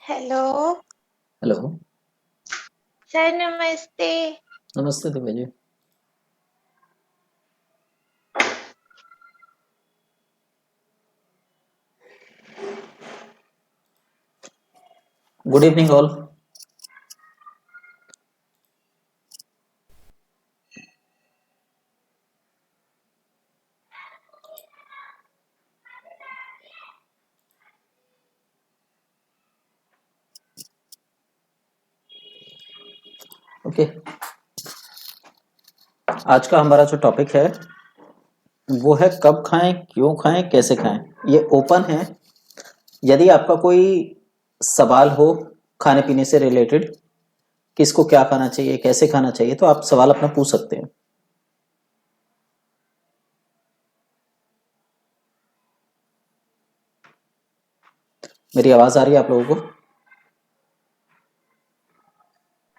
Hello. Hello. Sir नमस्ते। नमस्ते Divya ji. Good evening all. Okay, आज का हमारा जो टॉपिक है वो है कब खाएं, क्यों खाएं, कैसे खाएं। ये ओपन है। यदि आपका कोई सवाल हो खाने पीने से रिलेटेड, किसको क्या खाना चाहिए, कैसे खाना चाहिए, तो आप सवाल अपना पूछ सकते हैं। मेरी आवाज आ रही है आप लोगों को?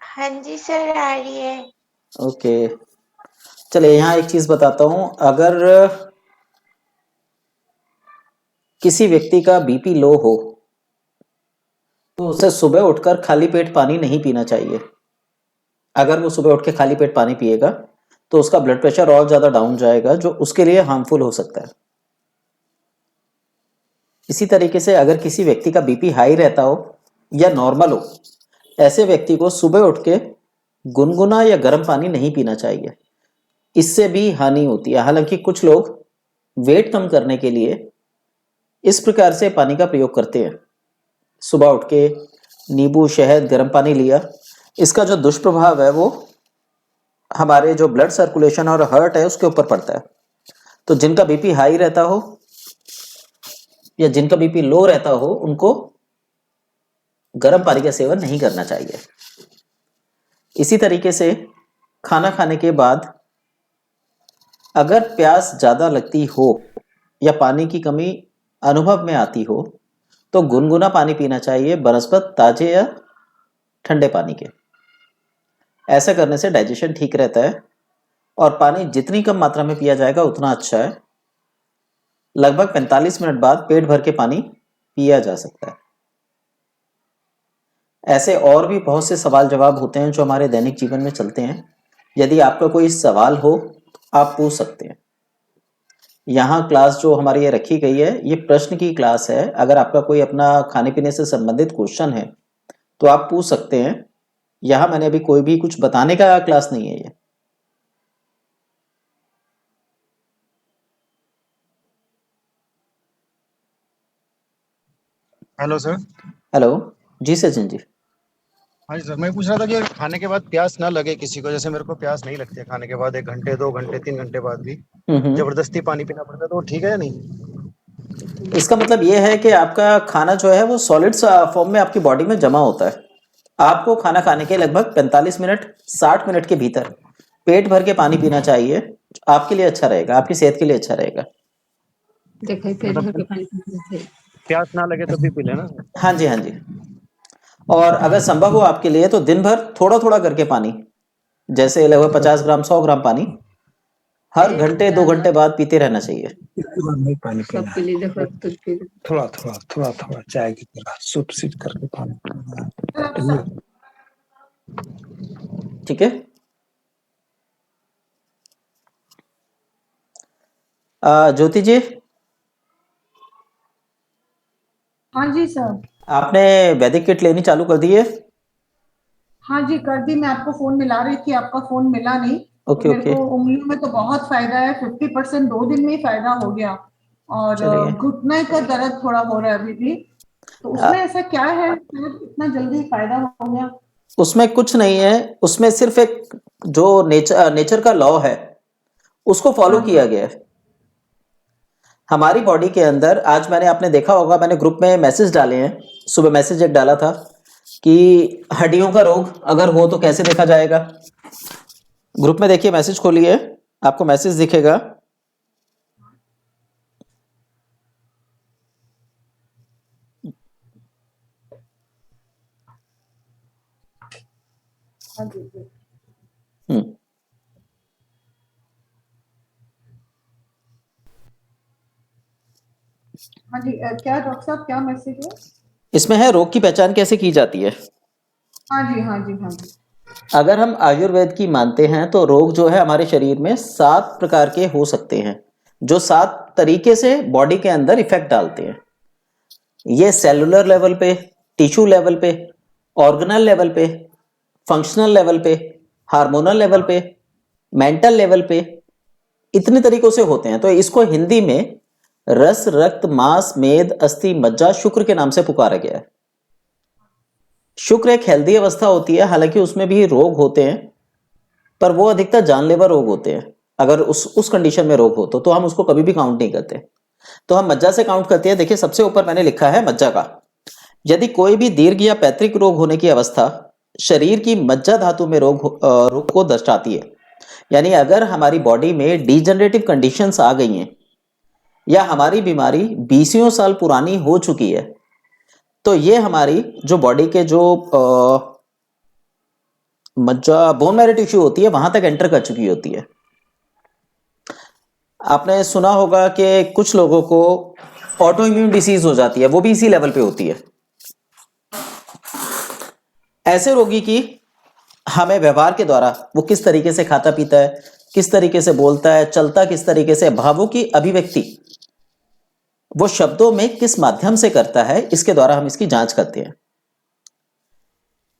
हाँ जी सर, आ रही है। ओके, चलिए यहाँ एक चीज बताता हूं। अगर किसी व्यक्ति का बीपी लो हो तो उसे सुबह उठकर खाली पेट पानी नहीं पीना चाहिए। अगर वो सुबह उठ के खाली पेट पानी पिएगा तो उसका ब्लड प्रेशर और ज्यादा डाउन जाएगा, जो उसके लिए हार्मफुल हो सकता है। इसी तरीके से अगर किसी व्यक्ति का बीपी हाई रहता हो या नॉर्मल हो, ऐसे व्यक्ति को सुबह उठ के गुनगुना या गर्म पानी नहीं पीना चाहिए। इससे भी हानि होती है। हालांकि कुछ लोग वेट कम करने के लिए इस प्रकार से पानी का प्रयोग करते हैं। सुबह उठ के नींबू शहद गर्म पानी लिया। इसका जो दुष्प्रभाव है वो हमारे जो ब्लड सर्कुलेशन और हार्ट है उसके ऊपर पड़ता है। तो जिनका बीपी हाई रहता हो या जिनका बीपी लो रहता हो उनको गर्म पानी का सेवन नहीं करना चाहिए। इसी तरीके से खाना खाने के बाद अगर प्यास ज्यादा लगती हो या पानी की कमी अनुभव में आती हो तो गुनगुना पानी पीना चाहिए, बनस्पत ताजे या ठंडे पानी के। ऐसा करने से डाइजेशन ठीक रहता है और पानी जितनी कम मात्रा में पिया जाएगा उतना अच्छा है। लगभग 45 मिनट बाद पेट भर के पानी पिया जा सकता है। ऐसे और भी बहुत से सवाल जवाब होते हैं जो हमारे दैनिक जीवन में चलते हैं। यदि आपका कोई सवाल हो तो आप पूछ सकते हैं। यहाँ क्लास जो हमारी ये रखी गई है ये प्रश्न की क्लास है। अगर आपका कोई अपना खाने पीने से संबंधित क्वेश्चन है तो आप पूछ सकते हैं। यहाँ मैंने अभी कोई भी कुछ बताने का क्लास नहीं है ये। Hello sir. हेलो। जी सचिन जी। हाँ जी सर, मैं पूछ रहा था कि खाने के बाद प्यास ना लगे किसी को, जैसे मेरे को प्यास नहीं लगती है खाने के बाद, 1 घंटे 2 घंटे 3 घंटे बाद भी हम्म। जबरदस्ती पानी पीना पड़ता है, तो वो ठीक है या नहीं? इसका मतलब ये है कि आपका खाना जो है वो सॉलिड फॉर्म में आपकी बॉडी में जमा होता है। आपको खाना खाने के लगभग 45 मिनट 60 मिनट के भीतर पेट भर के पानी पीना चाहिए। आपके लिए अच्छा रहेगा, आपकी सेहत के लिए अच्छा रहेगा। देखो पेट भर के मतलब पानी पीने से। प्यास ना लगे तब भी पी लेना सर? हाँ जी, हाँ जी। और अगर संभव हो आपके लिए तो दिन भर थोड़ा थोड़ा करके पानी, जैसे लगभग 50 ग्राम 100 ग्राम पानी हर घंटे 2 घंटे बाद पीते रहना चाहिए। नहीं पानी पीना सबके लिए देखो तो थोड़ा थोड़ा थोड़ा थोड़ा चाय की तरह सुप सिप करके पानी पीना। ठीक है। ज्योति जी, हाँ जी सर। आपने वैदिक किट लेनी चालू कर दी है? हाँ जी कर दी, मैं आपको फोन मिला रही थी, आपका फोन मिला नहीं। तो ओके मेरे ओके। को उंगलियों में तो बहुत फायदा है, 50% 2 दिन में ही फायदा हो गया। और चलिए। घुटने का दर्द थोड़ा हो रहा है अभी भी। तो उसमें ऐसा क्या है सर, इतना जल्दी फायदा हो गया? उसमें कुछ नहीं है। उसमें सिर्फ एक जो नेचर का लॉ है उसको फॉलो हाँ जी। किया गया है। हमारी बॉडी के अंदर आज मैंने आपने देखा होगा, मैंने ग्रुप में मैसेज डाले हैं। सुबह मैसेज एक डाला था कि हड्डियों का रोग अगर हो तो कैसे देखा जाएगा। ग्रुप में देखिए, मैसेज खोलिए, आपको मैसेज दिखेगा। हाँ जी जी। हम्म। हाँ जी क्या डॉक्टर साहब, क्या मैसेज है? इसमें है रोग की पहचान कैसे की जाती है। हाँ जी, हाँ जी, हाँ जी। अगर हम आयुर्वेद की मानते हैं तो रोग जो है हमारे शरीर में 7 प्रकार के हो सकते हैं, जो 7 तरीके से बॉडी के अंदर इफेक्ट डालते हैं। ये सेलुलर लेवल पे, टिश्यू लेवल पे, ऑर्गेनल लेवल पे, फंक्शनल लेवल पे, हार्मोनल लेवल पे, मेंटल लेवल पे, इतने तरीकों से होते हैं। तो इसको हिंदी में रस, रक्त, मांस, मेद, अस्थि, मज्जा, शुक्र के नाम से पुकारा गया है। शुक्र एक हेल्दी अवस्था होती है, हालांकि उसमें भी रोग होते हैं, पर वो अधिकतर जानलेवा रोग होते हैं। अगर उस कंडीशन में रोग हो तो हम उसको कभी भी काउंट नहीं करते। तो हम मज्जा से काउंट करते हैं। देखिए सबसे ऊपर मैंने लिखा है मज्जा का। यदि कोई भी दीर्घ या पैतृक रोग होने की अवस्था शरीर की मज्जा धातु में रोग को दर्शाती है, यानी अगर हमारी बॉडी में डिजेनरेटिव कंडीशंस आ गई हैं या हमारी बीमारी 20 साल पुरानी हो चुकी है, तो ये हमारी जो बॉडी के जो मज्जा बोन मैरो टिश्यू होती है वहां तक एंटर कर चुकी होती है। आपने सुना होगा कि कुछ लोगों को ऑटो इम्यून डिसीज हो जाती है, वो भी इसी लेवल पे होती है। ऐसे रोगी की हमें व्यवहार के द्वारा वो किस तरीके से खाता पीता है, किस तरीके से बोलता है, चलता किस तरीके से, भावों की अभिव्यक्ति वो शब्दों में किस माध्यम से करता है, इसके द्वारा हम इसकी जांच करते हैं।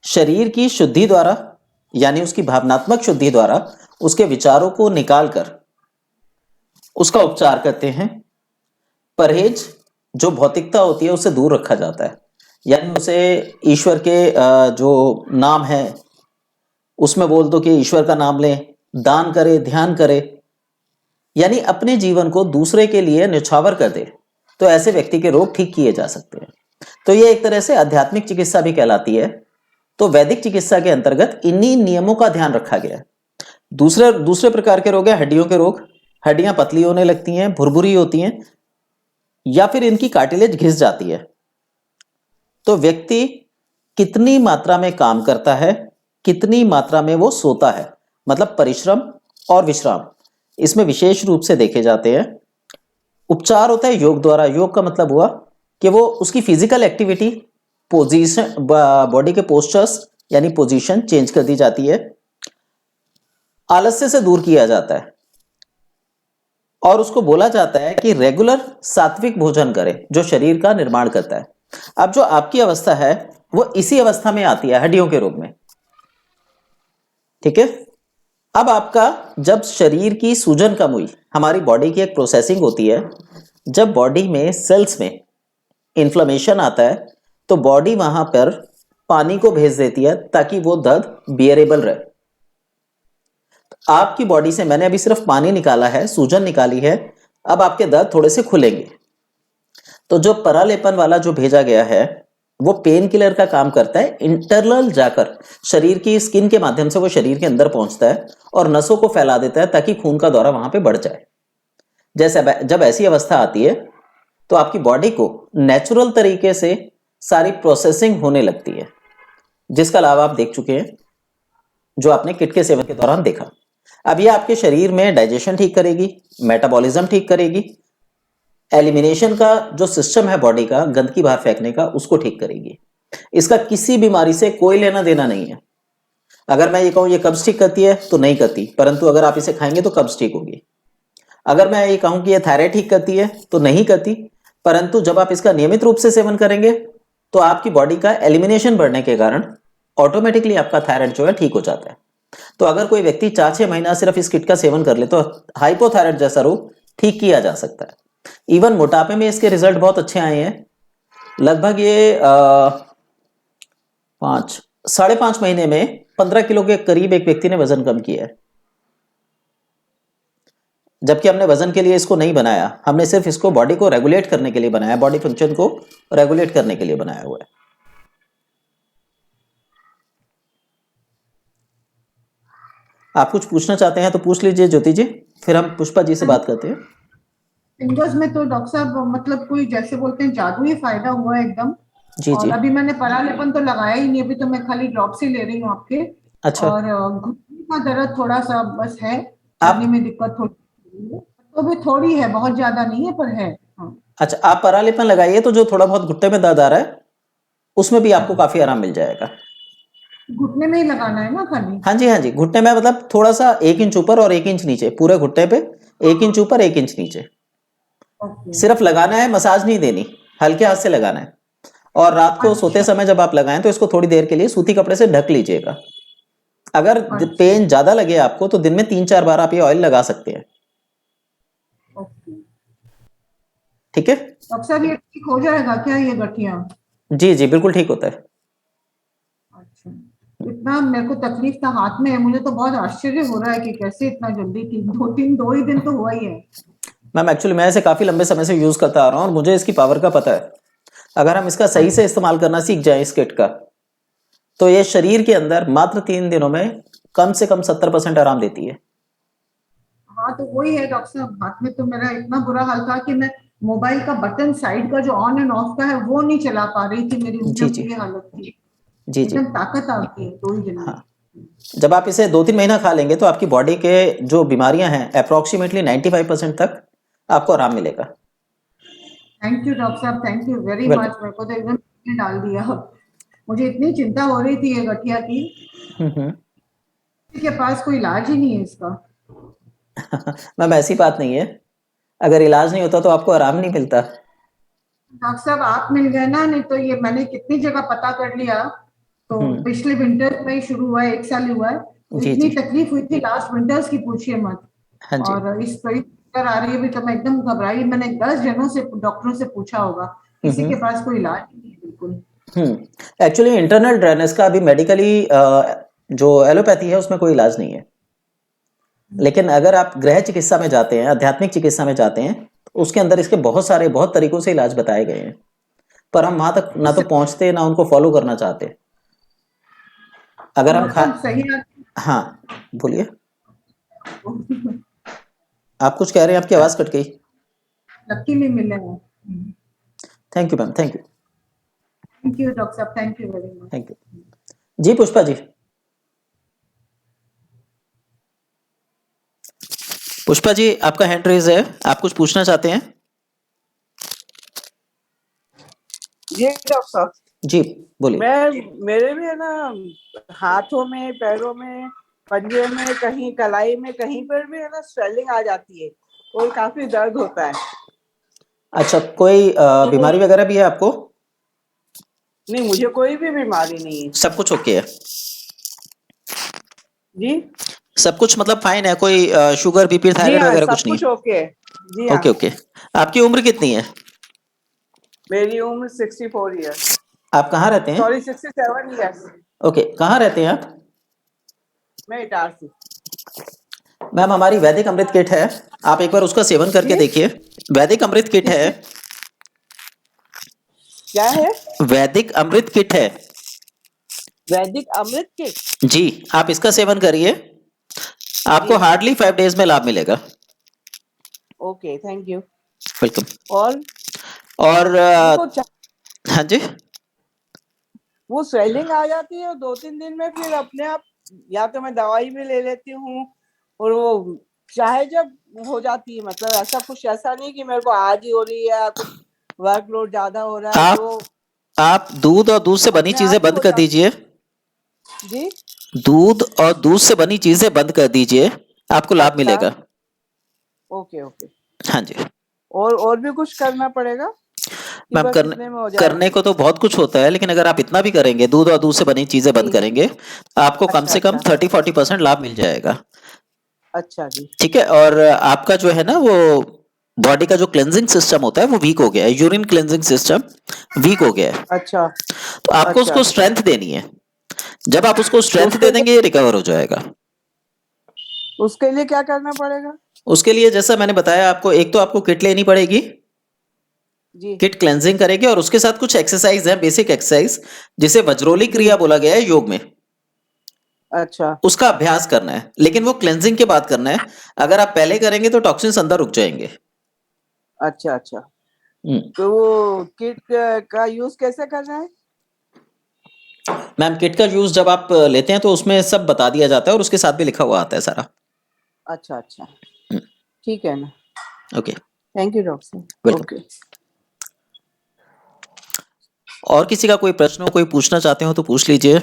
शरीर की शुद्धि द्वारा यानी उसकी भावनात्मक शुद्धि द्वारा उसके विचारों को निकालकर उसका उपचार करते हैं। परहेज जो भौतिकता होती है उससे दूर रखा जाता है, यानी उसे ईश्वर के जो नाम है उसमें बोल दो कि ईश्वर का नाम लें, दान करे, ध्यान करे, यानी अपने जीवन को दूसरे के लिए न्यौछावर कर दे, तो ऐसे व्यक्ति के रोग ठीक किए जा सकते हैं। तो ये एक तरह से आध्यात्मिक चिकित्सा भी कहलाती है। तो वैदिक चिकित्सा के अंतर्गत इन्हीं नियमों का ध्यान रखा गया है। दूसरे प्रकार के रोग है हड्डियों के रोग। हड्डियां पतली होने लगती हैं, भुरभुरी होती हैं, या फिर इनकी कार्टिलेज घिस जाती है। तो व्यक्ति कितनी मात्रा में काम करता है, कितनी मात्रा में वो सोता है, मतलब परिश्रम और विश्राम इसमें विशेष रूप से देखे जाते हैं। उपचार होता है योग द्वारा। योग का मतलब हुआ कि वो उसकी फिजिकल एक्टिविटी, पोजीशन, बॉडी के पोस्चर्स यानी पोजीशन चेंज कर दी जाती है, आलस्य से दूर किया जाता है और उसको बोला जाता है कि रेगुलर सात्विक भोजन करे जो शरीर का निर्माण करता है। अब जो आपकी अवस्था है वो इसी अवस्था में आती है, हड्डियों के रोग में। ठीक है। अब आपका जब शरीर की सूजन कम हुई, हमारी बॉडी की एक प्रोसेसिंग होती है, जब बॉडी में सेल्स में इन्फ्लेमेशन आता है तो बॉडी वहां पर पानी को भेज देती है ताकि वो दर्द बियरेबल रहे। आपकी बॉडी से मैंने अभी सिर्फ पानी निकाला है, सूजन निकाली है, अब आपके दर्द थोड़े से खुलेंगे। तो जो परालेपन वाला जो भेजा गया है वो पेन किलर का काम करता है, इंटरनल जाकर शरीर की स्किन के माध्यम से वो शरीर के अंदर पहुंचता है और नसों को फैला देता है ताकि खून का दौरा वहां पे बढ़ जाए। जैसे जब ऐसी अवस्था आती है तो आपकी बॉडी को नेचुरल तरीके से सारी प्रोसेसिंग होने लगती है, जिसका लाभ आप देख चुके हैं जो आपने किट के सेवन के दौरान देखा। अब ये आपके शरीर में डाइजेशन ठीक करेगी, मेटाबॉलिज्म ठीक करेगी, एलिमिनेशन का जो सिस्टम है बॉडी का, गंदगी बाहर फेंकने का, उसको ठीक करेगी। इसका किसी बीमारी से कोई लेना देना नहीं है। अगर मैं ये कहूं ये कब्ज ठीक करती है तो नहीं करती, परंतु अगर आप इसे खाएंगे तो कब्ज ठीक होगी। अगर मैं ये कहूं कि ये थायराइड ठीक करती है तो नहीं करती, परंतु जब आप इसका नियमित रूप से सेवन करेंगे तो आपकी बॉडी का एलिमिनेशन बढ़ने के कारण ऑटोमेटिकली आपका थायराइड जो है ठीक हो जाता है। तो अगर कोई व्यक्ति 4-6 महीना सिर्फ इस किट का सेवन कर ले तो हाइपोथायराइड जैसा रोग ठीक किया जा सकता है। इवन मोटापे में इसके रिजल्ट बहुत अच्छे आए हैं। लगभग ये 5.5 महीने में 15 किलो के करीब एक व्यक्ति ने वजन कम किया है, जबकि हमने वजन के लिए इसको नहीं बनाया, हमने सिर्फ इसको बॉडी को रेगुलेट करने के लिए बनाया, बॉडी फंक्शन को रेगुलेट करने के लिए बनाया हुआ है। आप कुछ पूछना चाहते हैं तो पूछ लीजिए ज्योति जी, फिर हम पुष्पा जी से बात करते हैं। फिंगर्स में तो डॉक्टर साहब मतलब कोई जैसे बोलते हैं जादुई फायदा हुआ है एकदम। जी और जी। अभी मैंने परालेपन तो लगाया ही नहीं, अभी तो मैं खाली ड्रॉप्स ही ले रही हूँ आपके। अच्छा। और घुटने का दर्द थोड़ा सा बस है, आप चलने में दिक्कत थोड़ी, तो भी थोड़ी है, बहुत ज्यादा नहीं है पर है। हाँ। अच्छा, आप परालेपन लगाइए तो जो थोड़ा बहुत घुटने में दर्द आ रहा है उसमें भी आपको काफी आराम मिल जाएगा। घुटने में ही लगाना है ना खाली? हाँ जी, हाँ जी, घुटने में मतलब थोड़ा सा 1 इंच ऊपर और 1 इंच नीचे, पूरे घुटने पे 1 इंच ऊपर 1 इंच नीचे, ओके। सिर्फ लगाना है, मसाज नहीं देनी, हल्के हाथ से लगाना है। और रात को सोते अच्छा। समय जब आप लगाएं तो इसको थोड़ी देर के लिए सूती कपड़े से ढक लीजिएगा। अगर अच्छा। पेन ज्यादा लगे आपको तो दिन में 3-4 बार आप ये ऑयल लगा सकते हैं। ओके ठीक है? डॉक्टर साहब, ये ठीक हो जाएगा क्या ये गठिया? जी जी, बिल्कुल ठीक होता है। अच्छा, इतना मेरे को तकलीफ था हाथ में, मुझे तो बहुत आश्चर्य हो रहा है कि कैसे इतना जल्दी ठीक। 2 ही दिन तो हुआ ही है। मैम एक्चुअली मैं इसे काफी लंबे समय से यूज करता आ रहा हूँ और मुझे इसकी पावर का पता है। अगर हम इसका सही से इस्तेमाल करना सीख जाएं इस किट का, तो ये शरीर के अंदर मात्र 3 दिनों में कम से कम 70% आराम देती है। हाँ तो वही है डॉक्टर साहब, हाथ में तो मेरा इतना बुरा हाल था कि मैं मोबाइल का बटन साइड का जो ऑन एंड ऑफ का है वो नहीं चला पा रही थी, मेरी जी उंगलियों जी की ये हालत थी। जी जी। एकदम ताकत आ गई 2 ही दिन में। हाँ, जब आप इसे 2-3 महीना खा लेंगे तो आपकी बॉडी के जो बीमारियां हैं अप्रोक्सीमेटली 95% तक आपको आराम मिलेगा। Thank you doctor sahab, thank you very welcome. Much. मेरे को तो एकदम डाल दिया। मुझे इतनी चिंता हो रही थी ये गठिया की, हम्म। किसी के पास कोई इलाज ही नहीं है इसका। मैम ऐसी बात नहीं है, अगर इलाज नहीं होता तो आपको आराम नहीं मिलता। डॉक्टर साहब आप मिल गए ना, नहीं तो ये मैंने कितनी जगह पता कर लिया। तो हम्म। पिछले विंटर में ही शुरू हुआ है, 1 साल ही हुआ है, तो जी इतनी जी। तकलीफ हुई थी लास्ट विंटर्स की, पूछिए मत। हाँ जी। और इस पर चक्कर आ रही है भी, तो मैं एकदम घबराई। मैंने 10 जनों से, डॉक्टरों से पूछा होगा, किसी के पास कोई इलाज नहीं है बिल्कुल। एक्चुअली इंटरनल ड्रेनेज का अभी मेडिकली जो एलोपैथी है उसमें कोई इलाज नहीं है। लेकिन अगर आप गृह चिकित्सा में जाते हैं, आध्यात्मिक चिकित्सा में जाते हैं, तो उसके अंदर इसके बहुत तरीकों से इलाज बताए गए हैं, पर हम वहां तक ना तो पहुंचते ना उनको फॉलो करना चाहते। अगर हम खा मतलब सही हाँ, बोलिए। आप कुछ कह रहे हैं, आपकी आवाज कट गई। लकीली मिले हैं। Thank you ma'am, thank you. Thank you doctor sahab, thank you very much. Thank you ji. Pushpa ji, Pushpa ji आपका हैंड रेज है, आप कुछ पूछना चाहते हैं? जी डॉक्टर साहब, जी बोलिए। मेरे भी है ना, हाथों में, पैरों में, पंजे में, कहीं कलाई में, कहीं पर भी है ना स्वेलिंग आ जाती है और काफी दर्द होता है। अच्छा, कोई बीमारी वगैरह भी है आपको? नहीं, मुझे कोई भी बीमारी नहीं है। सब कुछ ओके है? जी सब कुछ मतलब फाइन है, कोई शुगर बीपी जी थायराइड हाँ, वगैरह सब कुछ नहीं कुछ है? ओके है। जी हाँ। Okay okay. आपकी उम्र कितनी है? मेरी उम्र 64 ईयर्स, आप कहाँ रहते हैं? Sorry 67 years. ओके, कहाँ रहते हैं आप? मैं इटारसी। मैम हमारी वैदिक अमृत किट है, आप एक बार उसका सेवन करके जी? देखिए। वैदिक अमृत किट है। क्या है? वैदिक अमृत किट है वैदिक अमृत किट? जी, आप इसका सेवन करिए, आपको हार्डली 5 डेज में लाभ मिलेगा। Okay, thank you. वेलकम। और और हाँ जी, वो स्वेलिंग आ जाती है 2-3 दिन में, फिर अपने आप, या तो मैं दवाई भी ले लेती हूँ और वो चाहे जब हो जाती है। मतलब ऐसा कुछ, ऐसा नहीं कि मेरे को आज ही हो रही है या कुछ वर्कलोड ज्यादा हो रहा है, जो आप दूध और दूध से बनी अपने चीजें आप ही बंद हो कर जाती दीजिए। है। जी दूध और दूध से बनी चीजें बंद कर दीजिए, आपको लाभ अच्छा, मिलेगा। Okay okay. हाँ जी और भी कुछ करना पड़ेगा कि मैम, बस इतने में हो जाएगा? करने को तो बहुत कुछ होता है, लेकिन अगर आप इतना भी करेंगे, दूध और दूध से बनी चीजें बंद जी। करेंगे, आपको कम अच्छा से कम अच्छा 30-40% लाभ मिल जाएगा। अच्छा जी। ठीक है? और आपका जो है ना वो बॉडी का जो क्लेंजिंग सिस्टम होता है वो वीक हो गया है, यूरिन क्लेंजिंग सिस्टम वीक हो गया है, अच्छा तो आपको अच्छा उसको अच्छा। स्ट्रेंथ देनी है। जब आप उसको तो स्ट्रेंथ दे देंगे, ये रिकवर हो जाएगा। उसके लिए क्या करना पड़ेगा? उसके लिए जैसा मैंने बताया आपको, एक तो आपको किट लेनी पड़ेगी, जी किट क्लेंजिंग करेगी, और उसके साथ कुछ एक्सरसाइज है, बेसिक एक्सरसाइज, जिसे वज्रोली क्रिया बोला गया है योग में, अच्छा उसका अभ्यास करना है, लेकिन वो क्लेंजिंग के बाद करना है। अगर आप पहले करेंगे तो टॉक्सिन्स अंदर रुक जाएंगे। अच्छा अच्छा। तो वो किट का यूज कैसे करना है? मैम किट का यूज जब आप लेते हैं तो उसमें सब बता दिया जाता है और उसके साथ भी लिखा हुआ आता है सारा। अच्छा अच्छा, ठीक है ना। ओके, थैंक यू डॉक्टर साहब। वेलकम। ओके। और किसी का कोई प्रश्न हो, कोई पूछना चाहते हो तो पूछ लीजिए।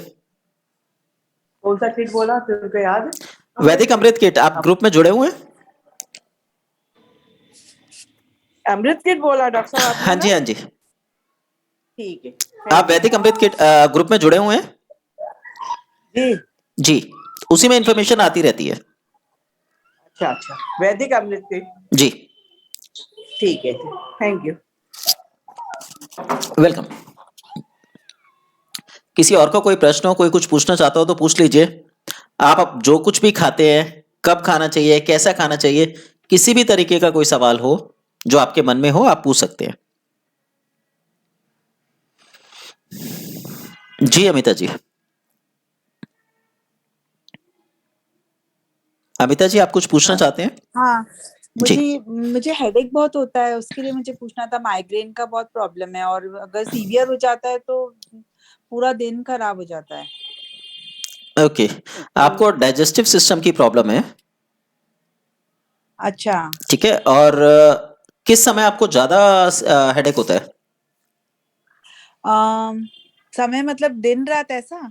कौन सा किट बोला तेरे को याद है? वैदिक अमृत किट, आप ग्रुप में जुड़े हुए हैं? अमृत किट बोला डॉक्टर साहब आपने हाँ ना? जी, हाँ जी। ठीक है। आप वैदिक अमृत किट ग्रुप में जुड़े हुए हैं? जी। जी, उसी में इंफॉर्मेशन आती रहती है। अच्छा अच्छा, वैदिक अमृत किट। जी, ठीक है, थैंक यू। वेलकम। किसी और को कोई प्रश्न हो, कोई कुछ पूछना चाहता हो तो पूछ लीजिए। आप अब जो कुछ भी खाते हैं, कब खाना चाहिए, कैसा खाना चाहिए, किसी भी तरीके का कोई सवाल हो जो आपके मन में हो, आप पूछ सकते हैं। जी अमिता जी। अमिता जी, आप कुछ पूछना चाहते हैं? हाँ, जी। मुझे हेडेक बहुत होता है, उसके लिए मुझे पूछना था। माइग्रेन का बहुत प्रॉब्लम है और अगर सीवियर हो जाता है तो पूरा दिन खराब हो जाता है। ओके, आपको डाइजेस्टिव सिस्टम की प्रॉब्लम है, अच्छा। ठीक है। और किस समय आपको ज्यादा हेडेक होता है? समय मतलब दिन रात ऐसा?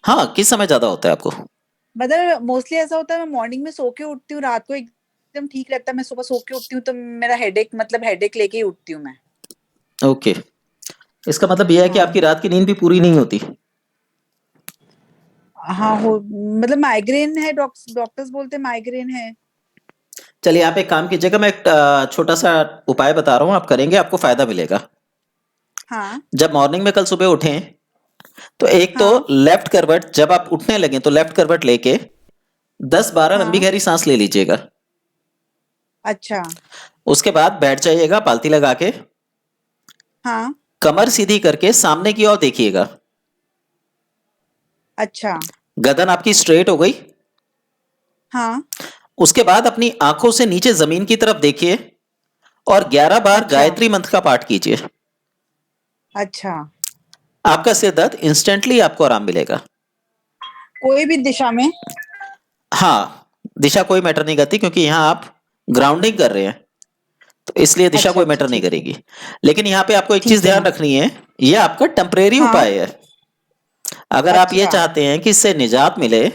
हाँ, किस समय ज्यादा होता है आपको? मतलब मोस्टली ऐसा होता है, मैं मॉर्निंग में सो के उठती हूँ, रात को एकदम ठीक लगता है, मैं सुबह सो के उठती हूँ तो मेरा हेडेक लेके ही उठती हूँ मैं। ओके, इसका मतलब यह है कि हाँ। आपकी रात की नींद भी पूरी नहीं होती। हाँ, मतलब माइग्रेन है, डॉक्टर्स बोलते हैं माइग्रेन है। चलिए, आप एक काम कीजिएगा, मैं एक छोटा सा उपाय बता रहा हूँ, आप करेंगे आपको फायदा मिलेगा। हाँ जब मॉर्निंग में कल सुबह उठें तो एक तो हाँ लेफ्ट करवट, जब आप उठने लगे तो लेफ्ट करवट लेके 10-12 लंबी हाँ। गहरी सांस ले लीजिएगा। अच्छा। उसके बाद बैठ जाइएगा पालती लगा के, हाँ। कमर सीधी करके सामने की ओर देखिएगा। अच्छा। गर्दन आपकी स्ट्रेट हो गई। हाँ। उसके बाद अपनी आंखों से नीचे जमीन की तरफ देखिए और 11 बार अच्छा। गायत्री मंत्र का पाठ कीजिए। अच्छा, आपका सिर दर्द इंस्टेंटली आपको आराम मिलेगा। कोई भी दिशा में? हाँ, दिशा कोई मैटर नहीं करती, क्योंकि यहाँ आप ग्राउंडिंग कर रहे हैं, तो इसलिए दिशा अच्छा कोई अच्छा, मैटर नहीं ठीक है। करेगी। लेकिन यहाँ पे आपको एक चीज ठीक है। ध्यान रखनी है, ये आपका टेम्परेरी हाँ। उपाय है। अगर आप ये अच्छा। चाहते हैं कि इससे निजात मिले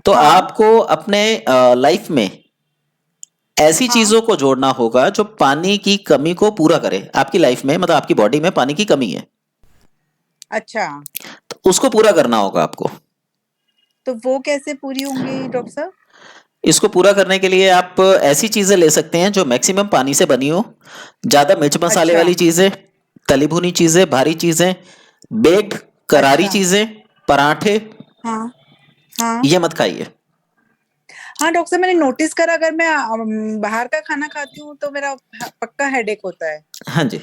तो हाँ। आपको अपने लाइफ में ऐसी हाँ। चीजों को जोड़ना होगा जो पानी की कमी को पूरा करे। आपकी लाइफ में, मतलब आपकी बॉडी में पानी की कमी है, अच्छा, तो उसको पूरा करना होगा आपको। तो वो कैसे पूरी होंगी डॉक्टर साहब? इसको पूरा करने के लिए आप ऐसी चीजें ले सकते हैं जो मैक्सिमम पानी से बनी हो, ज्यादा मिर्च मसाले अच्छा। वाली चीजें, तली भुनी चीजें, भारी चीजें, बेक्ड करारी अच्छा। चीजें, पराठे, हाँ। हाँ। ये मत खाइए। हाँ डॉक्टर साहब, मैंने नोटिस करा, अगर मैं बाहर का खाना खाती हूँ तो मेरा पक्का हेडेक होता है। हाँ जी,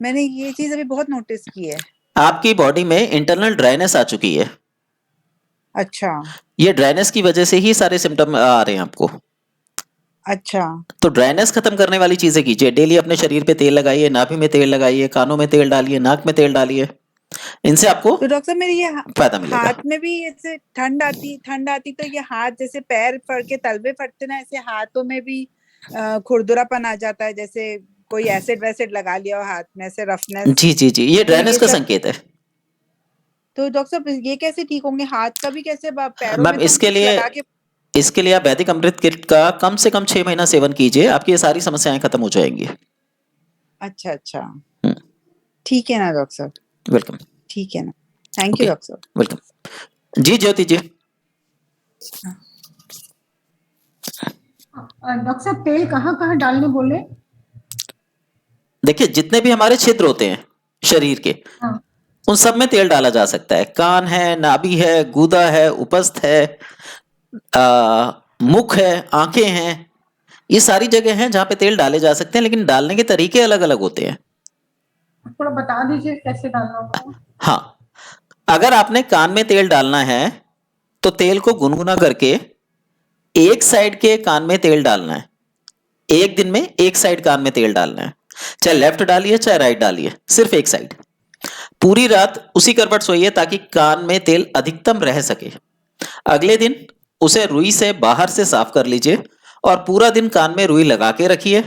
मैंने ये चीज अभी बहुत नोटिस की है। आपकी बॉडी में इंटरनल ड्राइनेस आ चुकी है। अच्छा। ये ड्राइनेस की वजह से ही सारे सिम्टम आ रहे हैं आपको। अच्छा। तो ड्राइनेस खत्म करने वाली चीजें कीजिए। डेली अपने शरीर पे तेल लगाइए, नाभि में तेल लगाइए, कानों में तेल डालिए, नाक में तेल डालिए। इनसे आपको तो डॉक्टर साहब, मेरे ये फायदा मिलेगा। हाथ में भी ऐसे ठंड आती तो ये हाथ, जैसे पैर फट के तलवे फटते ना, ऐसे हाथों में भी खुरदुरापन आ जाता है, जैसे कोई एसिड वैसिड लगा लिया हो हाथ में, ऐसे रफनेस। जी जी जी, ये तो ड्राइनेस ये का सब, संकेत है। तो डॉक्टर साहब ये कैसे ठीक होंगे? हाथ का भी कैसे? पैरों मैम, में तो हम कुछ लगा के। इसके लिए आप वैदिक अमृत किट का कम से कम 6 महीना सेवन कीजिए, आपकी ये सारी समस्याएं खत्म हो जाएंगी। अच्छा अच्छा, ठीक है ना डॉक्टर साहब? वेलकम। ठीक है ना, थैंक यू डॉक्टर साहब। वेलकम। जी ज्योति जी। डॉक्टर साहब, तेल कहाँ कहाँ डालने बोले? देखिए, जितने भी हमारे छिद्र होते हैं शरीर के, हाँ। उन सब में तेल डाला जा सकता है। कान है, नाभि है, गूदा है, उपस्थ है, मुख है, आंखें हैं, ये सारी जगह हैं जहां पे तेल डाले जा सकते हैं, लेकिन डालने के तरीके अलग अलग होते हैं। थोड़ा बता दीजिए कैसे डालना होगा। हाँ, अगर आपने कान में तेल डालना है तो तेल को गुनगुना करके एक साइड के कान में तेल डालना है। एक दिन में एक साइड कान में तेल डालना है, चाहे लेफ्ट डालिए चाहे राइट डालिए, सिर्फ एक साइड। पूरी रात उसी करवट सोइए ताकि कान में तेल अधिकतम रह सके। अगले दिन उसे रुई से बाहर से साफ कर लीजिए और पूरा दिन कान में रुई लगा के रखिए।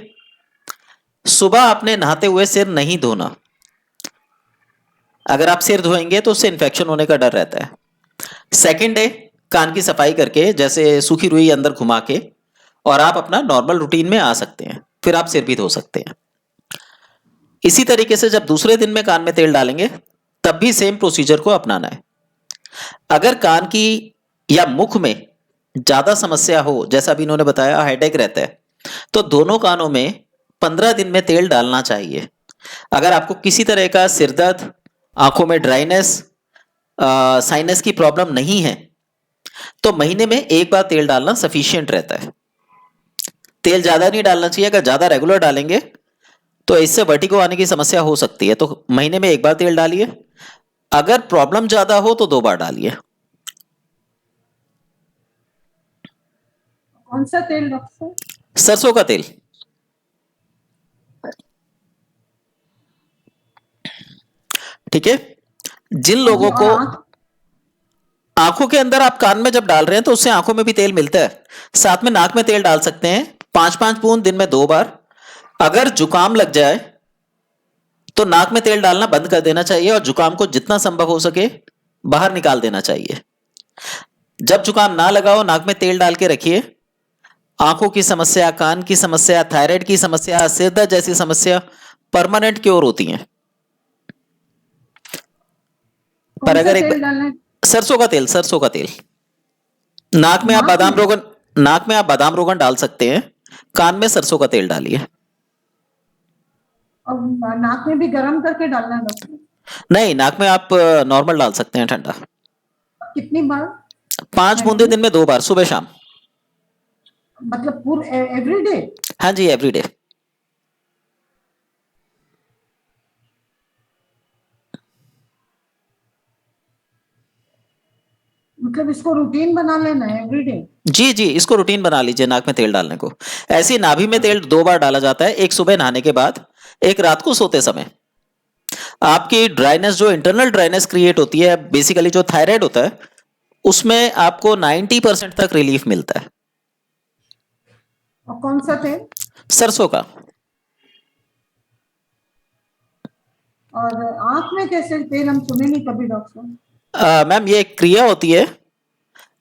सुबह आपने नहाते हुए सिर नहीं धोना। अगर आप सिर धोएंगे तो उससे इन्फेक्शन होने का डर रहता है। सेकंड है कान की सफाई करके, जैसे सूखी रुई अंदर घुमा के, और आप अपना नॉर्मल रूटीन में आ सकते हैं, फिर आप सिर भी धो सकते हैं। इसी तरीके से जब दूसरे दिन में कान में तेल डालेंगे तब भी सेम प्रोसीजर को अपनाना है। अगर कान की या मुख में ज्यादा समस्या हो, जैसा अभी इन्होंने बताया हेडेक रहता है, तो दोनों कानों में 15 दिन में तेल डालना चाहिए। अगर आपको किसी तरह का सिरदर्द, आंखों में ड्राइनेस, साइनस की प्रॉब्लम नहीं है तो महीने में एक बार तेल डालना सफिशिएंट रहता है। तेल ज्यादा नहीं डालना चाहिए। अगर ज्यादा रेगुलर डालेंगे तो इससे वर्टिगो आने की समस्या हो सकती है, तो महीने में एक बार तेल डालिए। अगर प्रॉब्लम ज्यादा हो तो 2 बार डालिए। कौन सा तेल डॉक्टर साहब? सरसों का तेल। ठीक है। जिन लोगों और को आँख? आंखों के अंदर आप कान में जब डाल रहे हैं तो उससे आंखों में भी तेल मिलता है। साथ में नाक में तेल डाल सकते हैं 5-5 बूंद दिन में 2 बार। अगर जुकाम लग जाए तो नाक में तेल डालना बंद कर देना चाहिए और जुकाम को जितना संभव हो सके बाहर निकाल देना चाहिए। जब जुकाम ना लगा हो नाक में तेल डाल के रखिए। आंखों की समस्या, कान की समस्या, थायराइड की समस्या, सिर दर्द जैसी समस्या परमानेंट क्योर होती हैं। पर कौन सा अगर तेल डालना है? सरसों का तेल, सरसों का तेल। नाक में आप बादाम रोगन डाल सकते हैं। कान में सरसों का तेल डालिए। और नाक में भी गर्म करके डालना है डॉक्टर? नहीं, नाक में आप नॉर्मल डाल सकते हैं ठंडा। कितनी बार? 5 बूंदे दिन में 2 बार, सुबह शाम। मतलब पूरे एवरीडे? हाँ जी, एवरीडे। मतलब इसको रूटीन बना लेना है एवरीडे? जी जी, इसको रूटीन बना लीजिए नाक में तेल डालने को। ऐसी नाभि में तेल 2 बार डाला जाता है, एक सुबह नहाने के बाद, एक रात को सोते समय। आपकी ड्राइनेस, जो इंटरनल ड्राइनेस क्रिएट होती है, बेसिकली जो थायराइड होता है, उसमें आपको 90% तक रिलीफ मिलता है। और कौन सा तेल? सरसों का। और आंख में कैसे तेल? हम सुने नहीं कभी डॉक्टर साहब। मैम ये एक क्रिया होती है,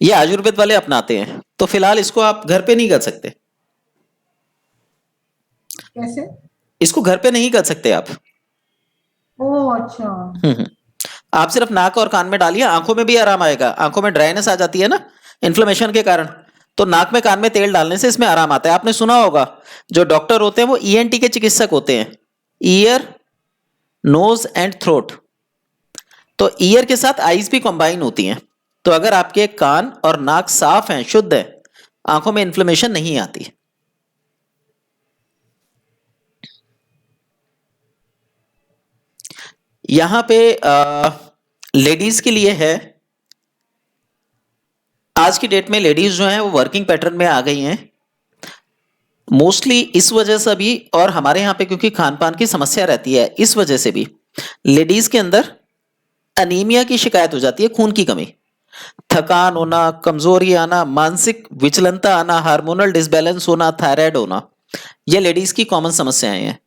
ये आयुर्वेद वाले अपनाते हैं, तो फिलहाल इसको आप घर पे नहीं कर सकते। कैसे? इसको घर पे नहीं कर सकते आप। ओह अच्छा। आप सिर्फ नाक और कान में डालिए, आंखों में भी आराम आएगा। आंखों में ड्राइनेस आ जाती है ना इन्फ्लेमेशन के कारण, तो नाक में कान में तेल डालने से इसमें आराम आता है। आपने सुना होगा जो डॉक्टर होते हैं वो ईएनटी के चिकित्सक होते हैं, ईयर, नोज एंड थ्रोट। तो ईयर के साथ आईज भी कंबाइन होती हैं। तो अगर आपके कान और नाक साफ हैं, शुद्ध है, आंखों में इन्फ्लेमेशन नहीं आती। यहां पे लेडीज के लिए है। आज की डेट में लेडीज जो हैं वो वर्किंग पैटर्न में आ गई हैं मोस्टली, इस वजह से भी, और हमारे यहाँ पे क्योंकि खान पान की समस्या रहती है, इस वजह से भी लेडीज के अंदर अनीमिया की शिकायत हो जाती है, खून की कमी, थकान होना, कमजोरी आना, मानसिक विचलनता आना, हार्मोनल डिसबैलेंस होना, थायराइड होना, ये लेडीज की कॉमन समस्याएं हैं।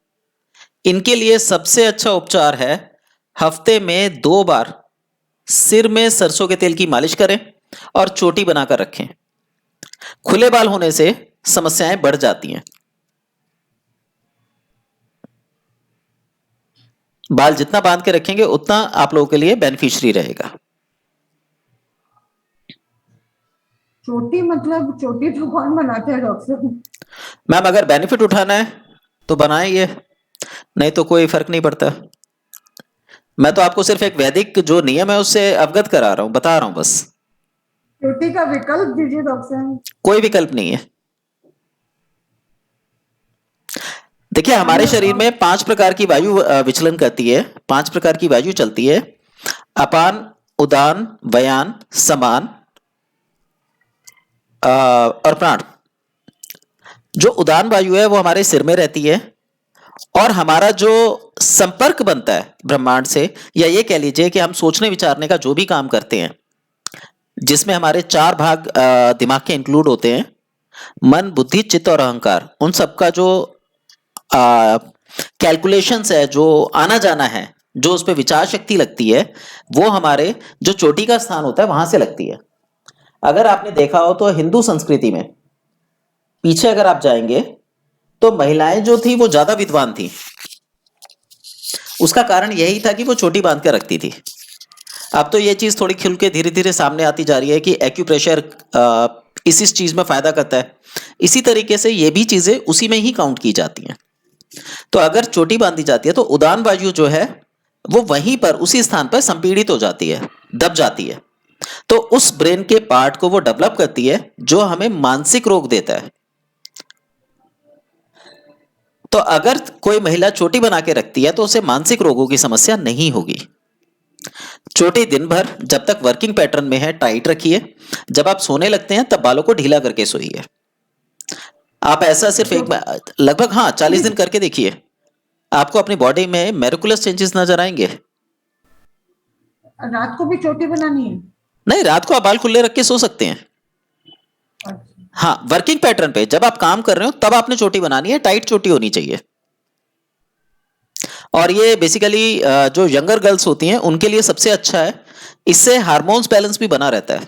इनके लिए सबसे अच्छा उपचार है हफ्ते में 2 बार सिर में सरसों के तेल की मालिश करें और चोटी बनाकर रखें। खुले बाल होने से समस्याएं बढ़ जाती हैं। बाल जितना बांध के रखेंगे उतना आप लोगों के लिए बेनिफिशियरी रहेगा। चोटी मतलब चोटी तो कौन बनाते हैं डॉक्टर? मैम अगर बेनिफिट उठाना है तो बनाइए, नहीं तो कोई फर्क नहीं पड़ता। मैं तो आपको सिर्फ एक वैदिक जो नियम है उससे अवगत करा रहा हूं, बता रहा हूं बस। चोटी का विकल्प दीजिए डॉक्टर साहब। कोई विकल्प नहीं है। देखिए हमारे शरीर में 5 प्रकार की वायु विचलन करती है, 5 प्रकार की वायु चलती है, अपान, उदान, व्यान, समान और प्राण। जो उदान वायु है वो हमारे सिर में रहती है और हमारा जो संपर्क बनता है ब्रह्मांड से, या ये कह लीजिए कि हम सोचने विचारने का जो भी काम करते हैं, जिसमें हमारे 4 भाग दिमाग के इंक्लूड होते हैं, मन, बुद्धि, चित्त और अहंकार, उन सबका जो कैलकुलेशंस है, जो आना जाना है, जो उस पर विचार शक्ति लगती है वो हमारे जो चोटी का स्थान होता है वहां से लगती है। अगर आपने देखा हो तो हिंदू संस्कृति में पीछे अगर आप जाएंगे तो महिलाएं जो थी वो ज्यादा विद्वान थी। उसका कारण यही था कि वो चोटी बांध कर रखती थी। अब तो ये चीज थोड़ी खुल के धीरे धीरे सामने आती जा रही है कि एक्यूप्रेशर इस चीज में फायदा करता है। इसी तरीके से ये भी चीजें उसी में ही काउंट की जाती हैं। तो अगर चोटी बांधी जाती है तो उदान वायु जो है वो वहीं पर उसी स्थान पर संपीड़ित हो जाती है, दब जाती है। तो उस ब्रेन के पार्ट को वो डेवलप करती है जो हमें मानसिक रोग देता है। तो अगर कोई महिला चोटी बना के रखती है तो उसे मानसिक रोगों की समस्या नहीं होगी। चोटी दिन भर जब तक वर्किंग पैटर्न में है टाइट रखिए, जब आप सोने लगते हैं तब बालों को ढीला करके सोइए। आप ऐसा सिर्फ एक लगभग 40 दिन करके देखिए, आपको अपनी बॉडी में मेरिकुलस चेंजेस नजर आएंगे। रात को भी चोटी बनानी है? नहीं, रात को आप बाल खुले रख के सो सकते हैं। हाँ, वर्किंग पैटर्न पे जब आप काम कर रहे हो तब आपने चोटी बनानी है, टाइट चोटी होनी चाहिए। और ये बेसिकली जो यंगर गर्ल्स होती हैं उनके लिए सबसे अच्छा है। इससे हार्मोन्स बैलेंस भी बना रहता है,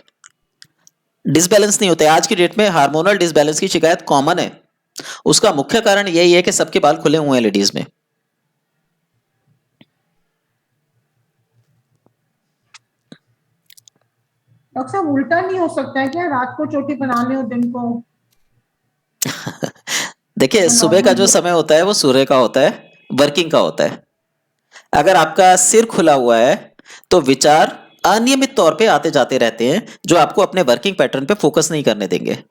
डिसबैलेंस नहीं होते। आज की डेट में हार्मोनल डिसबैलेंस की शिकायत कॉमन है। उसका मुख्य कारण यही है कि सबके बाल खुले हुए हैं लेडीज में। डॉक्टर साहब उल्टा नहीं हो सकता है क्या, रात को चोटी बना ले और दिन को? देखिए, सुबह का जो समय होता है वो सूर्य का होता है, वर्किंग का होता है। अगर आपका सिर खुला हुआ है तो विचार अनियमित तौर पे आते जाते रहते हैं जो आपको अपने वर्किंग पैटर्न पे फोकस नहीं करने देंगे।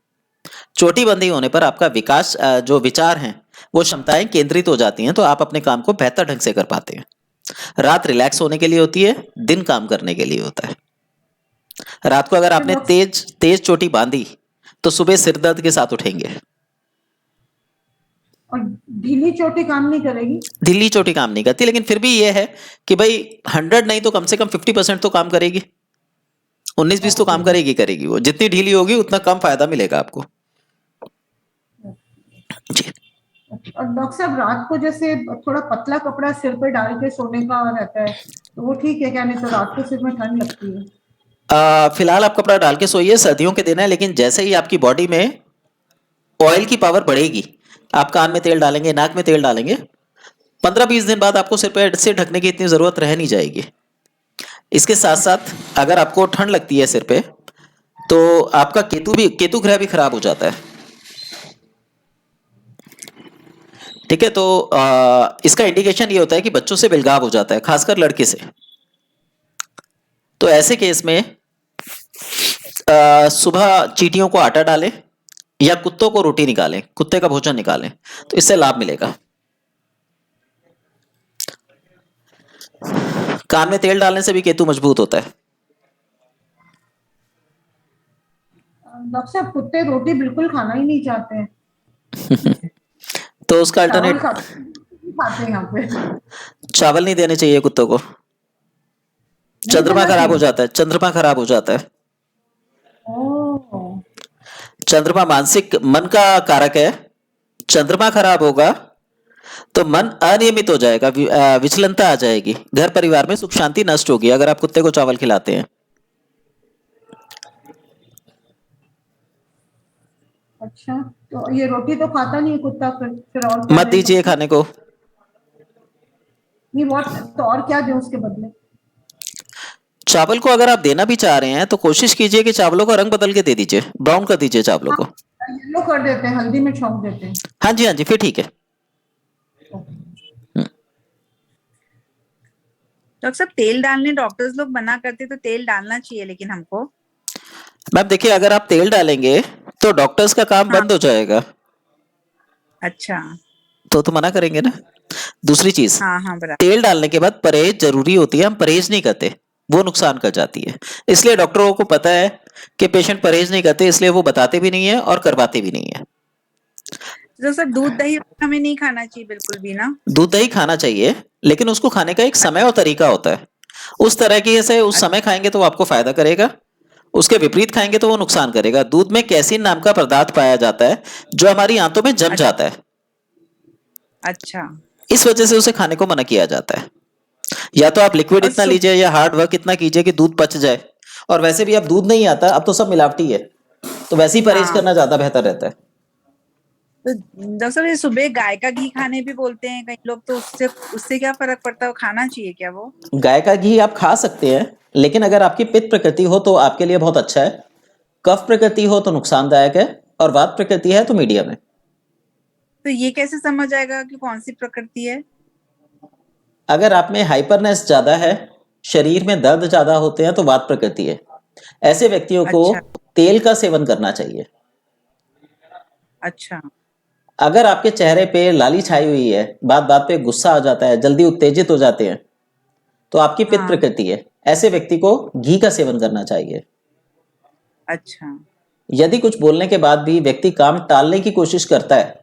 चोटी बंदी होने पर आपका विकास जो विचार हैं वो क्षमताएं केंद्रित हो जाती हैं, तो आप अपने काम को बेहतर ढंग से कर पाते हैं। रात रिलैक्स होने के लिए होती है, दिन काम करने के लिए होता है। रात को अगर आपने तेज चोटी बांधी तो सुबह सिर दर्द के साथ उठेंगे। और ढीली चोटी काम नहीं करेगी? ढीली चोटी काम नहीं करती, लेकिन फिर भी ये है कि भाई 100 नहीं तो कम से कम 50% तो काम करेगी। 19-20 तो काम करेगी। वो जितनी ढीली होगी उतना कम फायदा मिलेगा आपको जी। और डॉक्टर साहब रात को जैसे थोड़ा पतला कपड़ा सिर पे डाल के सोने का रहता है तो वो ठीक है क्या? नहीं तो रात को सिर में ठंड लगती है। फिलहाल आप कपड़ा डाल के सोइए, सर्दियों के दिन है, लेकिन जैसे ही आपकी बॉडी में ऑयल की पावर बढ़ेगी, आप कान में तेल डालेंगे, नाक में तेल डालेंगे, 15-20 दिन बाद आपको सिर पे से ढकने की इतनी जरूरत रह नहीं जाएगी। इसके साथ साथ अगर आपको ठंड लगती है सिर पे तो आपका केतु ग्रह भी खराब हो जाता है। ठीक है, तो इसका इंडिकेशन ये होता है कि बच्चों से बिलगाव हो जाता है, खासकर लड़के से। तो ऐसे केस में सुबह चींटियों को आटा डालें या कुत्तों को रोटी निकालें, कुत्ते का भोजन निकालें, तो इससे लाभ मिलेगा। कान में तेल डालने से भी केतु मजबूत होता है। डॉक्टर साहब कुत्ते रोटी बिल्कुल खाना ही नहीं चाहते हैं। तो उसका अल्टरनेट खाते हैं यहाँ पे। चावल नहीं देने चाहिए कुत्तों को। चंद्रमा खराब हो जाता है, चंद्रमा खराब हो जाता है। चंद्रमा मानसिक मन का कारक है। चंद्रमा खराब होगा तो मन अनियमित हो जाएगा, विचलनता आ जाएगी, घर परिवार में सुख शांति नष्ट होगी अगर आप कुत्ते को चावल खिलाते हैं। अच्छा, तो ये रोटी तो खाता नहीं है कुत्ता, फिर और क्या मत दीजिए खाने को। नहीं तो और क्या दें उसके बदले? चावल को अगर आप देना भी चाह रहे हैं तो कोशिश कीजिए कि चावलों का रंग बदल के दे दीजिए, ब्राउन कर दीजिए चावलों को। येलो कर देते हैं, हल्दी में छौंक देते हैं। हाँ जी, फिर ठीक है। डॉक्टर साहब तेल डालने डॉक्टर्स लोग मना करते तो तेल डालना चाहिए, लेकिन हमको मैम देखिए, अगर आप तेल डालेंगे तो डॉक्टर्स का काम बंद हो जाएगा। अच्छा, तो मना करेंगे ना। दूसरी चीज, हाँ बराबर। तेल डालने के बाद परहेज जरूरी होती है, हम परहेज नहीं करते, वो नुकसान कर जाती है। इसलिए डॉक्टरों को पता है कि पेशेंट परहेज नहीं करते, इसलिए वो बताते भी नहीं है और करवाते भी नहीं है। तो सर दूध दही हमें नहीं खाना चाहिए बिल्कुल भी ना? दूध दही खाना चाहिए, लेकिन उसको खाने का एक समय और तरीका होता है। उस तरह की से उस समय खाएंगे तो वो आपको फायदा करेगा, उसके विपरीत खाएंगे तो वो नुकसान करेगा। दूध में कैसीन नाम का पदार्थ पाया जाता है जो हमारी आंतों में जम जाता है। अच्छा, इस वजह से उसे खाने को मना किया जाता है। या तो आप लिक्विड और इतना सुब- लीजिए या हार्ड वर्क इतना कीजिए कि दूध पच जाए। और वैसे भी अब दूध नहीं आता, अब तो सब मिलावटी है, तो वैसे ही परहेज हाँ। करना ज्यादा बेहतर रहता है। तो डॉक्टर साहब ये सुबह गाय का घी खाने भी बोलते हैं कई लोग, तो उससे उससे क्या फर्क पड़ता है, वो खाना चाहिए क्या वो? गाय का घी आप खा सकते हैं, लेकिन अगर आपकी पित्त प्रकृति हो तो आपके लिए बहुत अच्छा है, कफ प्रकृति हो तो नुकसानदायक है, और वात प्रकृति है तो मीडियम है। तो ये कैसे समझ आएगा कि कौन सी प्रकृति है? अगर आप में हाइपरनेस ज्यादा है, शरीर में दर्द ज्यादा होते हैं तो वात प्रकृति है। ऐसे व्यक्तियों को अच्छा। तेल का सेवन करना चाहिए। अच्छा। अगर आपके चेहरे पे लाली छाई हुई है, बात बात पे गुस्सा आ जाता है, जल्दी उत्तेजित हो जाते हैं, तो आपकी पित्त हाँ। प्रकृति है। ऐसे व्यक्ति को घी का सेवन करना चाहिए। अच्छा। यदि कुछ बोलने के बाद भी व्यक्ति काम टालने की कोशिश करता है,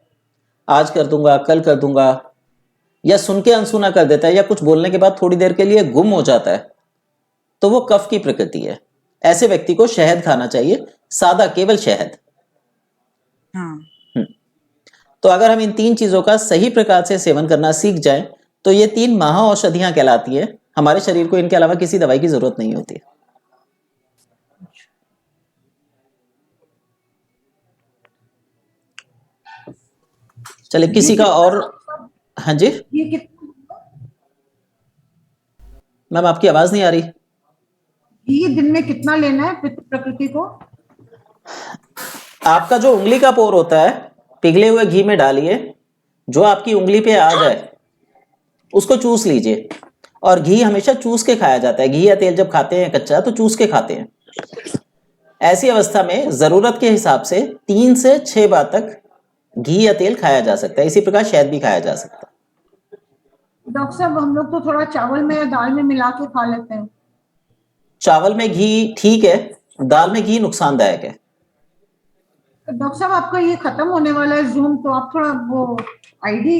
आज कर दूंगा, कल कर दूंगा, या सुन के अनसुना कर देता है, या कुछ बोलने के बाद थोड़ी देर के लिए गुम हो जाता है, तो वो कफ की प्रकृति है। ऐसे व्यक्ति को शहद खाना चाहिए, सादा केवल शहद। हाँ। तो अगर हम इन 3 चीजों का सही प्रकार से सेवन करना सीख जाएं, तो ये 3 महाऔषधियां कहलाती है। हमारे शरीर को इनके अलावा किसी दवाई की जरूरत नहीं होती। चलिए किसी का और। हाँ जी ये कितना मैम, आपकी आवाज नहीं आ रही। ये दिन में कितना लेना है पितृ प्रकृति को? आपका जो उंगली का पोर होता है, पिघले हुए घी में डालिए, जो आपकी उंगली पे आ जाए उसको चूस लीजिए। और घी हमेशा चूस के खाया जाता है। घी या तेल जब खाते हैं कच्चा तो चूस के खाते हैं। ऐसी अवस्था में जरूरत के हिसाब से 3 से 6 बार तक घी या तेल खाया जा सकता है। इसी प्रकार शहद भी खाया जा सकता है। डॉक्टर साहब हम लोग तो थोड़ा चावल में या दाल में मिला के खा लेते हैं। चावल में घी ठीक है, दाल में घी नुकसानदायक है। डॉक्टर साहब आपका ये खत्म होने वाला है जूम, तो आप थोड़ा वो आईडी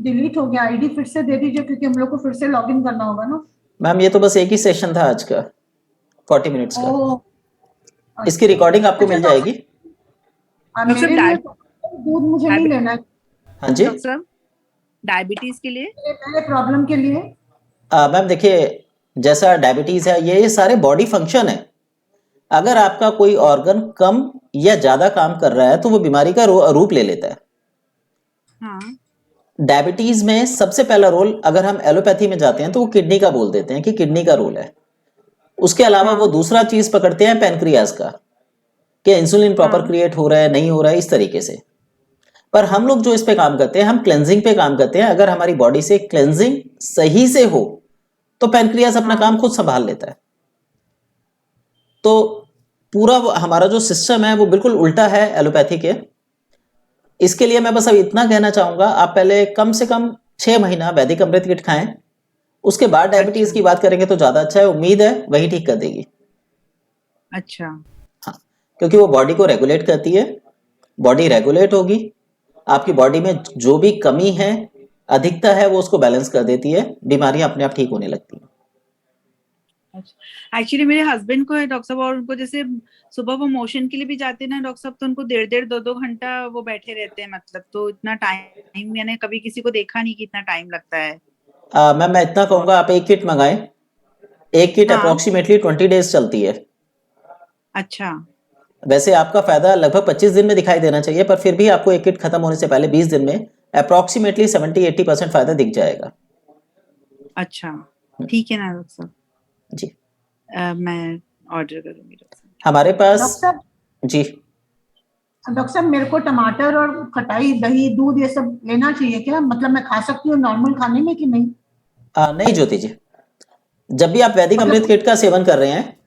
डिलीट हो गया, आईडी फिर से दे दीजिए, क्योंकि हम लोग को फिर से लॉगिन करना होगा ना। मैम ये तो बस एक ही सेशन था आज का, 40 मिनट्स का। ओ, इसकी रिकॉर्डिंग आपको मिल जाएगी। मेरे लिए दूध मुझे नहीं लेना है। हाँ जी डॉक्टर साहब डायबिटीज के लिए? मेरे प्रॉब्लम के लिए मैम देखिए, जैसा डायबिटीज है, ये सारे बॉडी फंक्शन है। अगर आपका कोई ऑर्गन कम या ज्यादा काम कर रहा है तो वो बीमारी का रूप ले लेता है। हाँ। डायबिटीज में सबसे पहला रोल, अगर हम एलोपैथी में जाते हैं तो वो किडनी का बोल देते हैं कि किडनी का रोल है। उसके अलावा वो दूसरा चीज पकड़ते हैं पैनक्रियाज का, कि इंसुलिन प्रॉपर क्रिएट हो रहा है नहीं हो रहा है, इस तरीके से। पर हम लोग जो इस पे काम करते हैं, हम क्लेंजिंग पे काम करते हैं। अगर हमारी बॉडी से क्लेंजिंग सही से हो तो पैनक्रियाज अपना काम खुद संभाल लेता है। तो पूरा हमारा जो सिस्टम है वो बिल्कुल उल्टा है एलोपैथी के। इसके लिए मैं बस अब इतना कहना चाहूंगा, आप पहले कम से कम 6 महीना वैदिक अमृत किट खाएं, उसके बाद डायबिटीज की बात करेंगे तो ज्यादा अच्छा है। उम्मीद है वही ठीक कर देगी। अच्छा। हाँ, क्योंकि वो बॉडी को रेगुलेट करती है। बॉडी रेगुलेट होगी, आपकी बॉडी में जो भी कमी है, अधिकता है, वो उसको बैलेंस कर देती है। बीमारियां अपने आप ठीक होने लगती हैं। एक्चुअली मेरे हस्बैंड को है डॉक्टर साहब, और उनको जैसे सुबह वो मोशन के लिए भी जाते हैं ना डॉक्टर साहब, तो उनको 1.5 2 घंटा वो बैठे रहते हैं, मतलब तो इतना टाइम मैंने कभी किसी को देखा नहीं कि इतना टाइम लगता है। मैं इतना कहूंगा, आप एक किट मंगाएं। एक किट अप्रोक्सीमेटली 20 डेज चलती है। अच्छा। वैसे आपका फायदा लगभग 25 दिन में दिखाई देना चाहिए, पर फिर भी आपको एक किट खत्म होने से पहले 20 दिन में अप्रोक्सीमेटली 70-80% फायदा दिख जाएगा। अच्छा, ठीक है ना डॉक्टर साहब? जी। मैं ऑर्डर करूंगी डॉक्टर साहब। हमारे पास जी डॉक्टर साहब मेरे को टमाटर और खटाई, दही, दूध ये सब लेना चाहिए क्या? मतलब मैं खा सकती हूँ नॉर्मल खाने में कि नहीं? नहीं ज्योति जी, जब भी आप वैदिक अमृत किट का सेवन कर रहे हैं,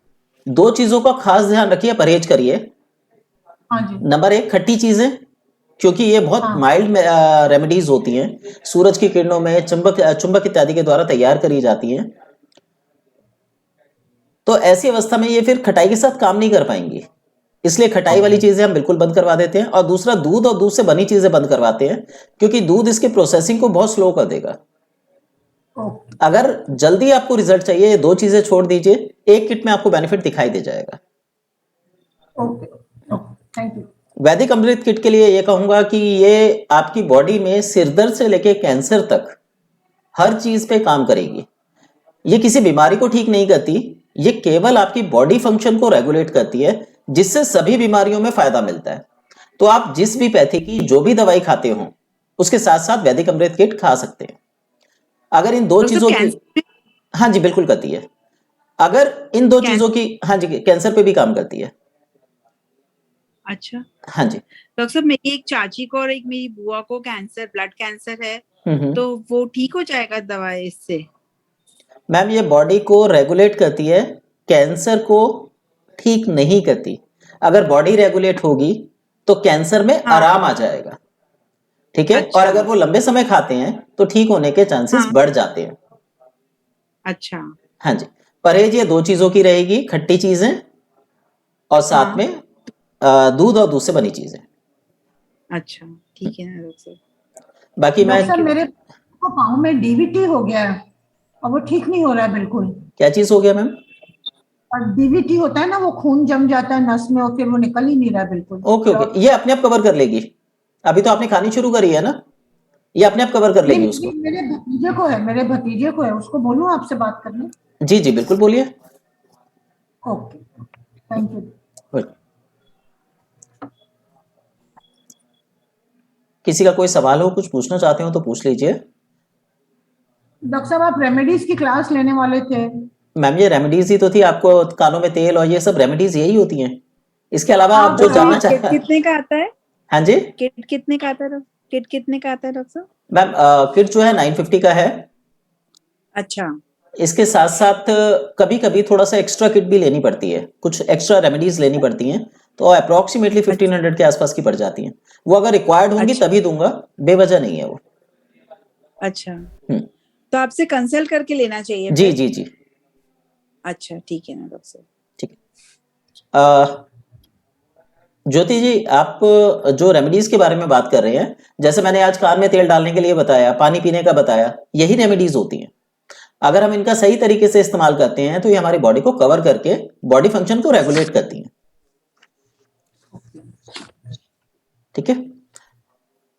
2 चीजों का खास ध्यान रखिए, परहेज करिए। हाँ जी। नंबर 1, खट्टी चीजें, क्योंकि ये बहुत माइल्ड रेमेडीज होती हैं, सूरज की किरणों में चुंबक इत्यादि के द्वारा तैयार करी जाती हैं। तो ऐसी अवस्था में ये फिर खटाई के साथ काम नहीं कर पाएंगी, इसलिए खटाई वाली चीजें हम बिल्कुल बंद करवा देते हैं। और दूसरा, दूध और दूध से बनी चीजें बंद करवाते हैं, क्योंकि दूध इसके प्रोसेसिंग को बहुत स्लो कर देगा। अगर जल्दी आपको रिजल्ट चाहिए, ये 2 चीजें छोड़ दीजिए, एक किट में आपको बेनिफिट दिखाई दे जाएगा। Okay, thank you. वैदिक अमृत किट के लिए ये कहूंगा कि ये आपकी बॉडी में सिरदर्द से लेके कैंसर तक हर चीज पे काम करेगी। ये किसी बीमारी को ठीक नहीं करती, ये केवल आपकी बॉडी फंक्शन को रेगुलेट करती है, जिससे सभी बीमारियों में फायदा मिलता है। तो आप जिस भी पैथी की जो भी दवाई खाते हो उसके साथ साथ वैदिक अमृत किट खा सकते हैं। अगर इन दो चीजों की, हाँ जी बिल्कुल करती है। अगर इन दो चीजों की, हाँ जी, कैंसर पे भी काम करती है। अच्छा हाँ जी। डॉक्टर साहब, मेरी एक चाची को और एक मेरी बुआ को कैंसर, ब्लड कैंसर है, तो वो ठीक हो जाएगा दवाई इससे? मैम ये बॉडी को रेगुलेट करती है, कैंसर को ठीक नहीं करती। अगर बॉडी रेगुलेट होगी तो कैंसर में आराम आ जाएगा, ठीक है। और अगर वो लंबे समय खाते हैं तो ठीक होने के चांसेस बढ़ जाते हैं। अच्छा। हाँ जी, परहेज ये दो चीजों की रहेगी, खट्टी चीजें और साथ में दूध और दूध से बनी चीजें। अच्छा ठीक है ना डॉक्टर साहब। बाकी मैं, डॉक्टर साहब मेरे को पाँव में डीवीटी हो गया है और वो ठीक नहीं हो रहा है बिल्कुल। क्या चीज हो गया मैम? और डीवीटी होता है ना, वो खून जम जाता है नस में और फिर वो निकल ही नहीं रहा है बिल्कुल। ओके ओके, ये अपने आप कवर कर लेगी। अभी तो आपने खानी शुरू करी है ना, ये अपने आप कवर कर लेगी उसको। मेरे भतीजे को है, मेरे भतीजे को है, उसको बोलूं आपसे बात करने? जी जी बिल्कुल बोलिए। Okay thank you. किसी का कोई सवाल हो, कुछ पूछना चाहते हो तो पूछ लीजिए। डॉक्टर साहब आप रेमेडीज की क्लास लेने वाले थे। मैम ये रेमेडीज ही तो थी, आपको कानों में तेल और ये सब रेमेडीज यही होती हैं। इसके अलावा आप जो जानना चाहते हैं, कितने का आता है? हाँ जी, किट कितने का आता है? किट कितने का आता है डॉक्टर साहब? मैम किट जो है 950 का है। अच्छा। इसके साथ साथ कभी कभी थोड़ा सा एक्स्ट्रा किट भी लेनी पड़ती है, कुछ एक्स्ट्रा रेमेडीज लेनी पड़ती हैं, तो अप्रोक्सीमेटली 1500 के आसपास की पड़ जाती हैं। वो अगर रिक्वायर्ड होंगी तभी दूंगा, बेवजह नहीं है वो। अच्छा तो आपसे कंसल्ट करके लेना चाहिए? जी जी जी। अच्छा ठीक है ना डॉक्टर साहब। ठीक है। ज्योति जी, आप जो रेमेडीज के बारे में बात कर रहे हैं, जैसे मैंने आज कान में तेल डालने के लिए बताया, पानी पीने का बताया, यही रेमेडीज होती हैं। अगर हम इनका सही तरीके से इस्तेमाल करते हैं तो ये हमारी बॉडी को कवर करके बॉडी फंक्शन को रेगुलेट करती हैं। ठीक है,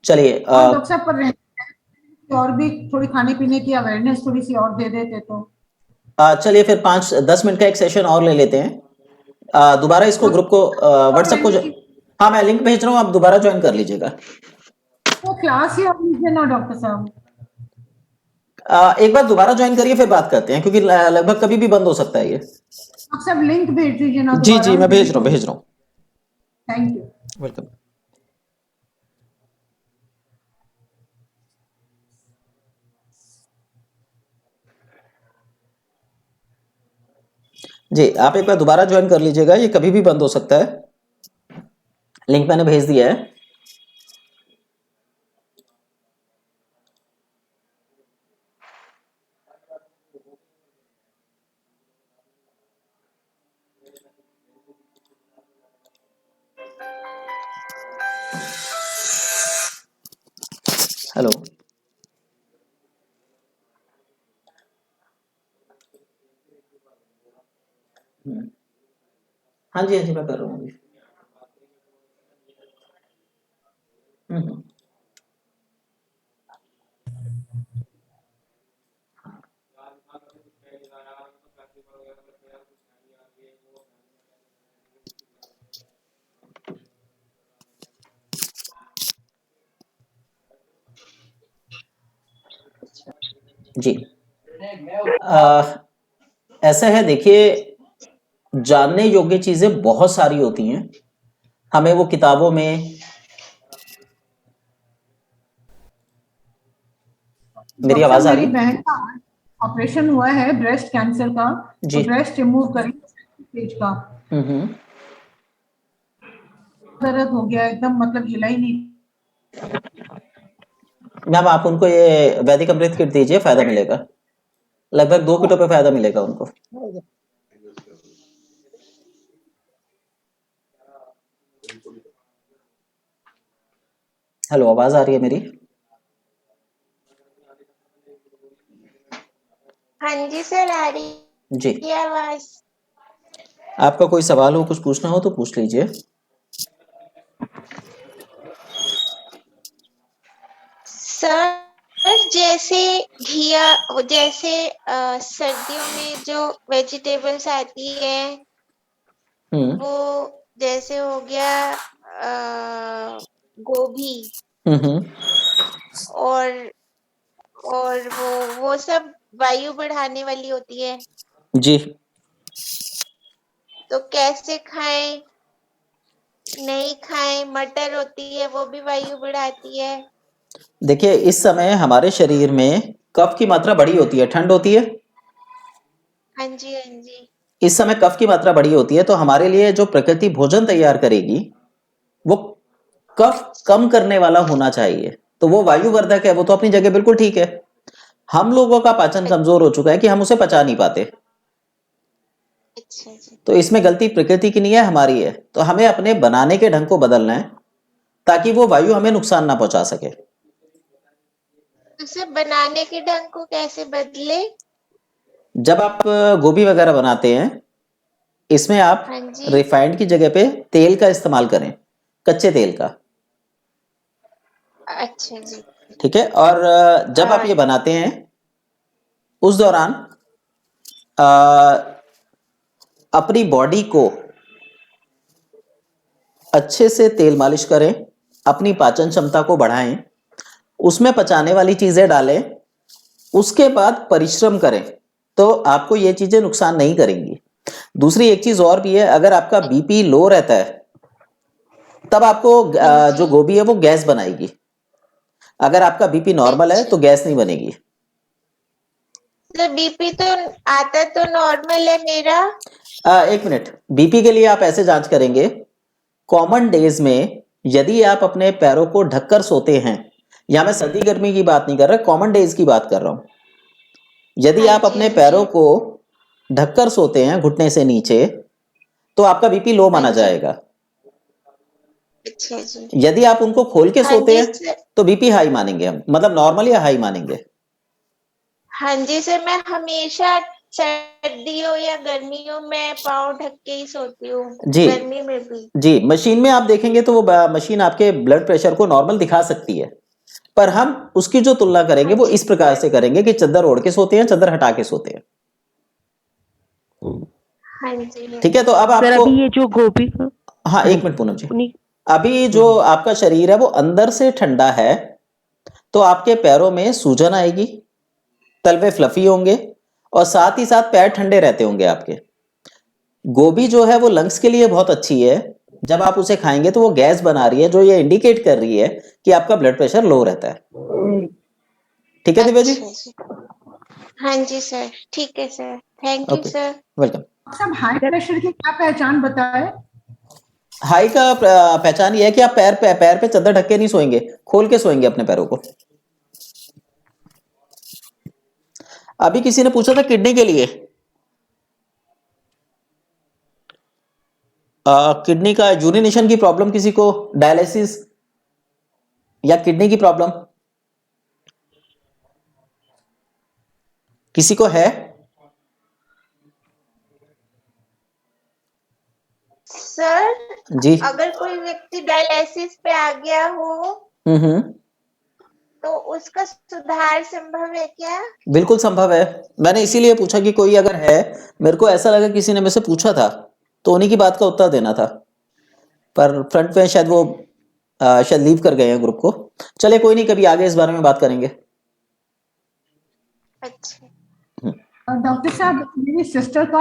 चलिए। डॉक्टर साहब पर और भी थोड़ी खाने पीने की अवेयरनेस थोड़ी सी और दे देते तो। चलिए फिर 5-10 मिनट का एक सेशन और ले लेते हैं। दोबारा इसको ग्रुप को व्हाट्सएप को, हाँ मैं लिंक भेज रहा हूँ, आप दोबारा ज्वाइन कर लीजिएगा। तो क्लास ही आप लीजिए ना डॉक्टर साहब। एक बार दोबारा ज्वाइन करिए फिर बात करते हैं, क्योंकि लगभग कभी भी बंद हो सकता है ये। आप सब लिंक भेज दीजिए ना। जी जी मैं भेज रहा हूँ। Thank you. वेलकम। जी आप एक बार दोबारा ज्वाइन कर लीजिएगा, ये कभी भी बंद हो सकता है। लिंक मैंने भेज दिया है। हेलो, हाँ जी मैं कर रहा हूँ अभी। जी ऐसा है, देखिए जानने योग्य चीजें बहुत सारी होती हैं, हमें वो किताबों में, मेरी आवाज आ रही है? मेरी बहन का ऑपरेशन हुआ है ब्रेस्ट कैंसर का, जी। तो ब्रेस्ट रिमूव करेंगे का। दर्द हो गया एकदम, मतलब हिला ही नहीं। मैम आप उनको ये वैदिक अमृत किट दीजिए, फायदा मिलेगा। लगभग 2 किटों पे फायदा मिलेगा उनको। हेलो, आवाज आ रही है मेरी? हाँ जी सर आ रही जी। है आवाज। आपका कोई सवाल हो, कुछ पूछना हो तो पूछ लीजिए। सर जैसे जैसे सर्दियों में जो वेजिटेबल्स आती है हम्म वो जैसे हो गया गोभी हम्म और वो सब वायु बढ़ाने वाली होती है, जी। तो कैसे खाएं नहीं खाएं? मटर होती है वो भी वायु बढ़ाती है। देखिए, इस समय हमारे शरीर में कफ की मात्रा बड़ी होती है, ठंड होती है, हाँ जी हाँ जी। इस समय कफ की मात्रा बड़ी होती है, तो हमारे लिए जो प्रकृति भोजन तैयार करेगी वो कफ कम करने वाला होना चाहिए। तो वो वायुवर्धक है, वो तो अपनी जगह बिल्कुल ठीक है। हम लोगों का पाचन कमजोर हो चुका है कि हम उसे पचा नहीं पाते। अच्छा जी। तो इसमें गलती प्रकृति की नहीं है, हमारी है। तो हमें अपने बनाने के ढंग को बदलना है ताकि वो वायु हमें नुकसान ना पहुंचा सके। उसे बनाने के ढंग को कैसे बदले? जब आप गोभी वगैरह बनाते हैं, इसमें आप हाँ जी। रिफाइंड की जगह पे तेल का इस्तेमाल करें, कच्चे तेल का। अच्छा जी। ठीक है। और जब आप ये बनाते हैं उस दौरान अपनी बॉडी को अच्छे से तेल मालिश करें, अपनी पाचन क्षमता को बढ़ाएं, उसमें पचाने वाली चीजें डालें, उसके बाद परिश्रम करें, तो आपको ये चीजें नुकसान नहीं करेंगी। दूसरी एक चीज और भी है, अगर आपका बीपी लो रहता है तब आपको जो गोभी है वो गैस बनाएगी। अगर आपका बीपी नॉर्मल है तो गैस नहीं बनेगी। तो बीपी तो आता तो नॉर्मल है मेरा। एक मिनट, बीपी के लिए आप ऐसे जांच करेंगे, कॉमन डेज में यदि आप अपने पैरों को ढककर सोते हैं, यहां मैं सर्दी गर्मी की बात नहीं कर रहा, कॉमन डेज की बात कर रहा हूं, यदि हाँ आप जी, अपने हाँ पैरों जी। को ढककर सोते हैं घुटने से नीचे, तो आपका बीपी लो माना हाँ जी। जाएगा। अच्छा जी। यदि आप उनको खोल के हाँ सोते जी हैं सर। तो बीपी हाई मानेंगे हम, मतलब नॉर्मल या हाई मानेंगे। हाँ जी सर, मैं हमेशा सर्दियों या गर्मियों में पाँव ढक के ही सोती हूँ, जी गर्मी में भी। जी, मशीन में आप देखेंगे तो वो मशीन आपके ब्लड प्रेशर को नॉर्मल दिखा सकती है, पर हम उसकी जो तुलना करेंगे हाँ वो जी इस प्रकार से करेंगे कि चादर ओढ़ के सोते हैं, चादर हटा के सोते हैं। हाँ जी। ठीक है। तो अब सर आपको, अभी ये जो गोभी का हाँ हाँ एक जी मिनट पूनम जी, उन्हीं अभी जो आपका शरीर है वो अंदर से ठंडा है, तो आपके पैरों में सूजन आएगी, तलवे फ्लफी होंगे, और साथ ही साथ पैर ठंडे रहते होंगे आपके। गोभी जो है वो लंग्स के लिए बहुत अच्छी है, जब आप उसे खाएंगे तो वो गैस बना रही है, जो ये इंडिकेट कर रही है कि आपका ब्लड प्रेशर लो रहता है। ठीक है दिव्या जी? अच्छा जी। हाँ जी सर, ठीक है sir, thank you okay, sir. Welcome. सब हाई प्रेशर की क्या पहचान बताए? हाई का पहचान ये है कि आप पैर पे चादर ढक के नहीं सोएंगे, खोल के सोएंगे अपने पैरों को। अभी किसी ने पूछा था किडनी के लिए, किडनी का यूरिनेशन की प्रॉब्लम, किसी को डायलिसिस या किडनी की प्रॉब्लम किसी को है? सर, जी। अगर कोई व्यक्ति डायलिसिस पे आ गया हो हम्म, तो उसका सुधार संभव है क्या? बिल्कुल संभव है। मैंने इसीलिए पूछा कि कोई अगर है, मेरे को ऐसा लगा किसी ने मेरे से पूछा था तो उन्हीं की बात का उत्तर देना था, पर फ्रंट में शायद वो शायद लीव कर गए हैं ग्रुप को। चले कोई नहीं, कभी आगे इस बारे में बात करेंगे। अच्छा। डॉक्टर साहब, मेरी सिस्टर का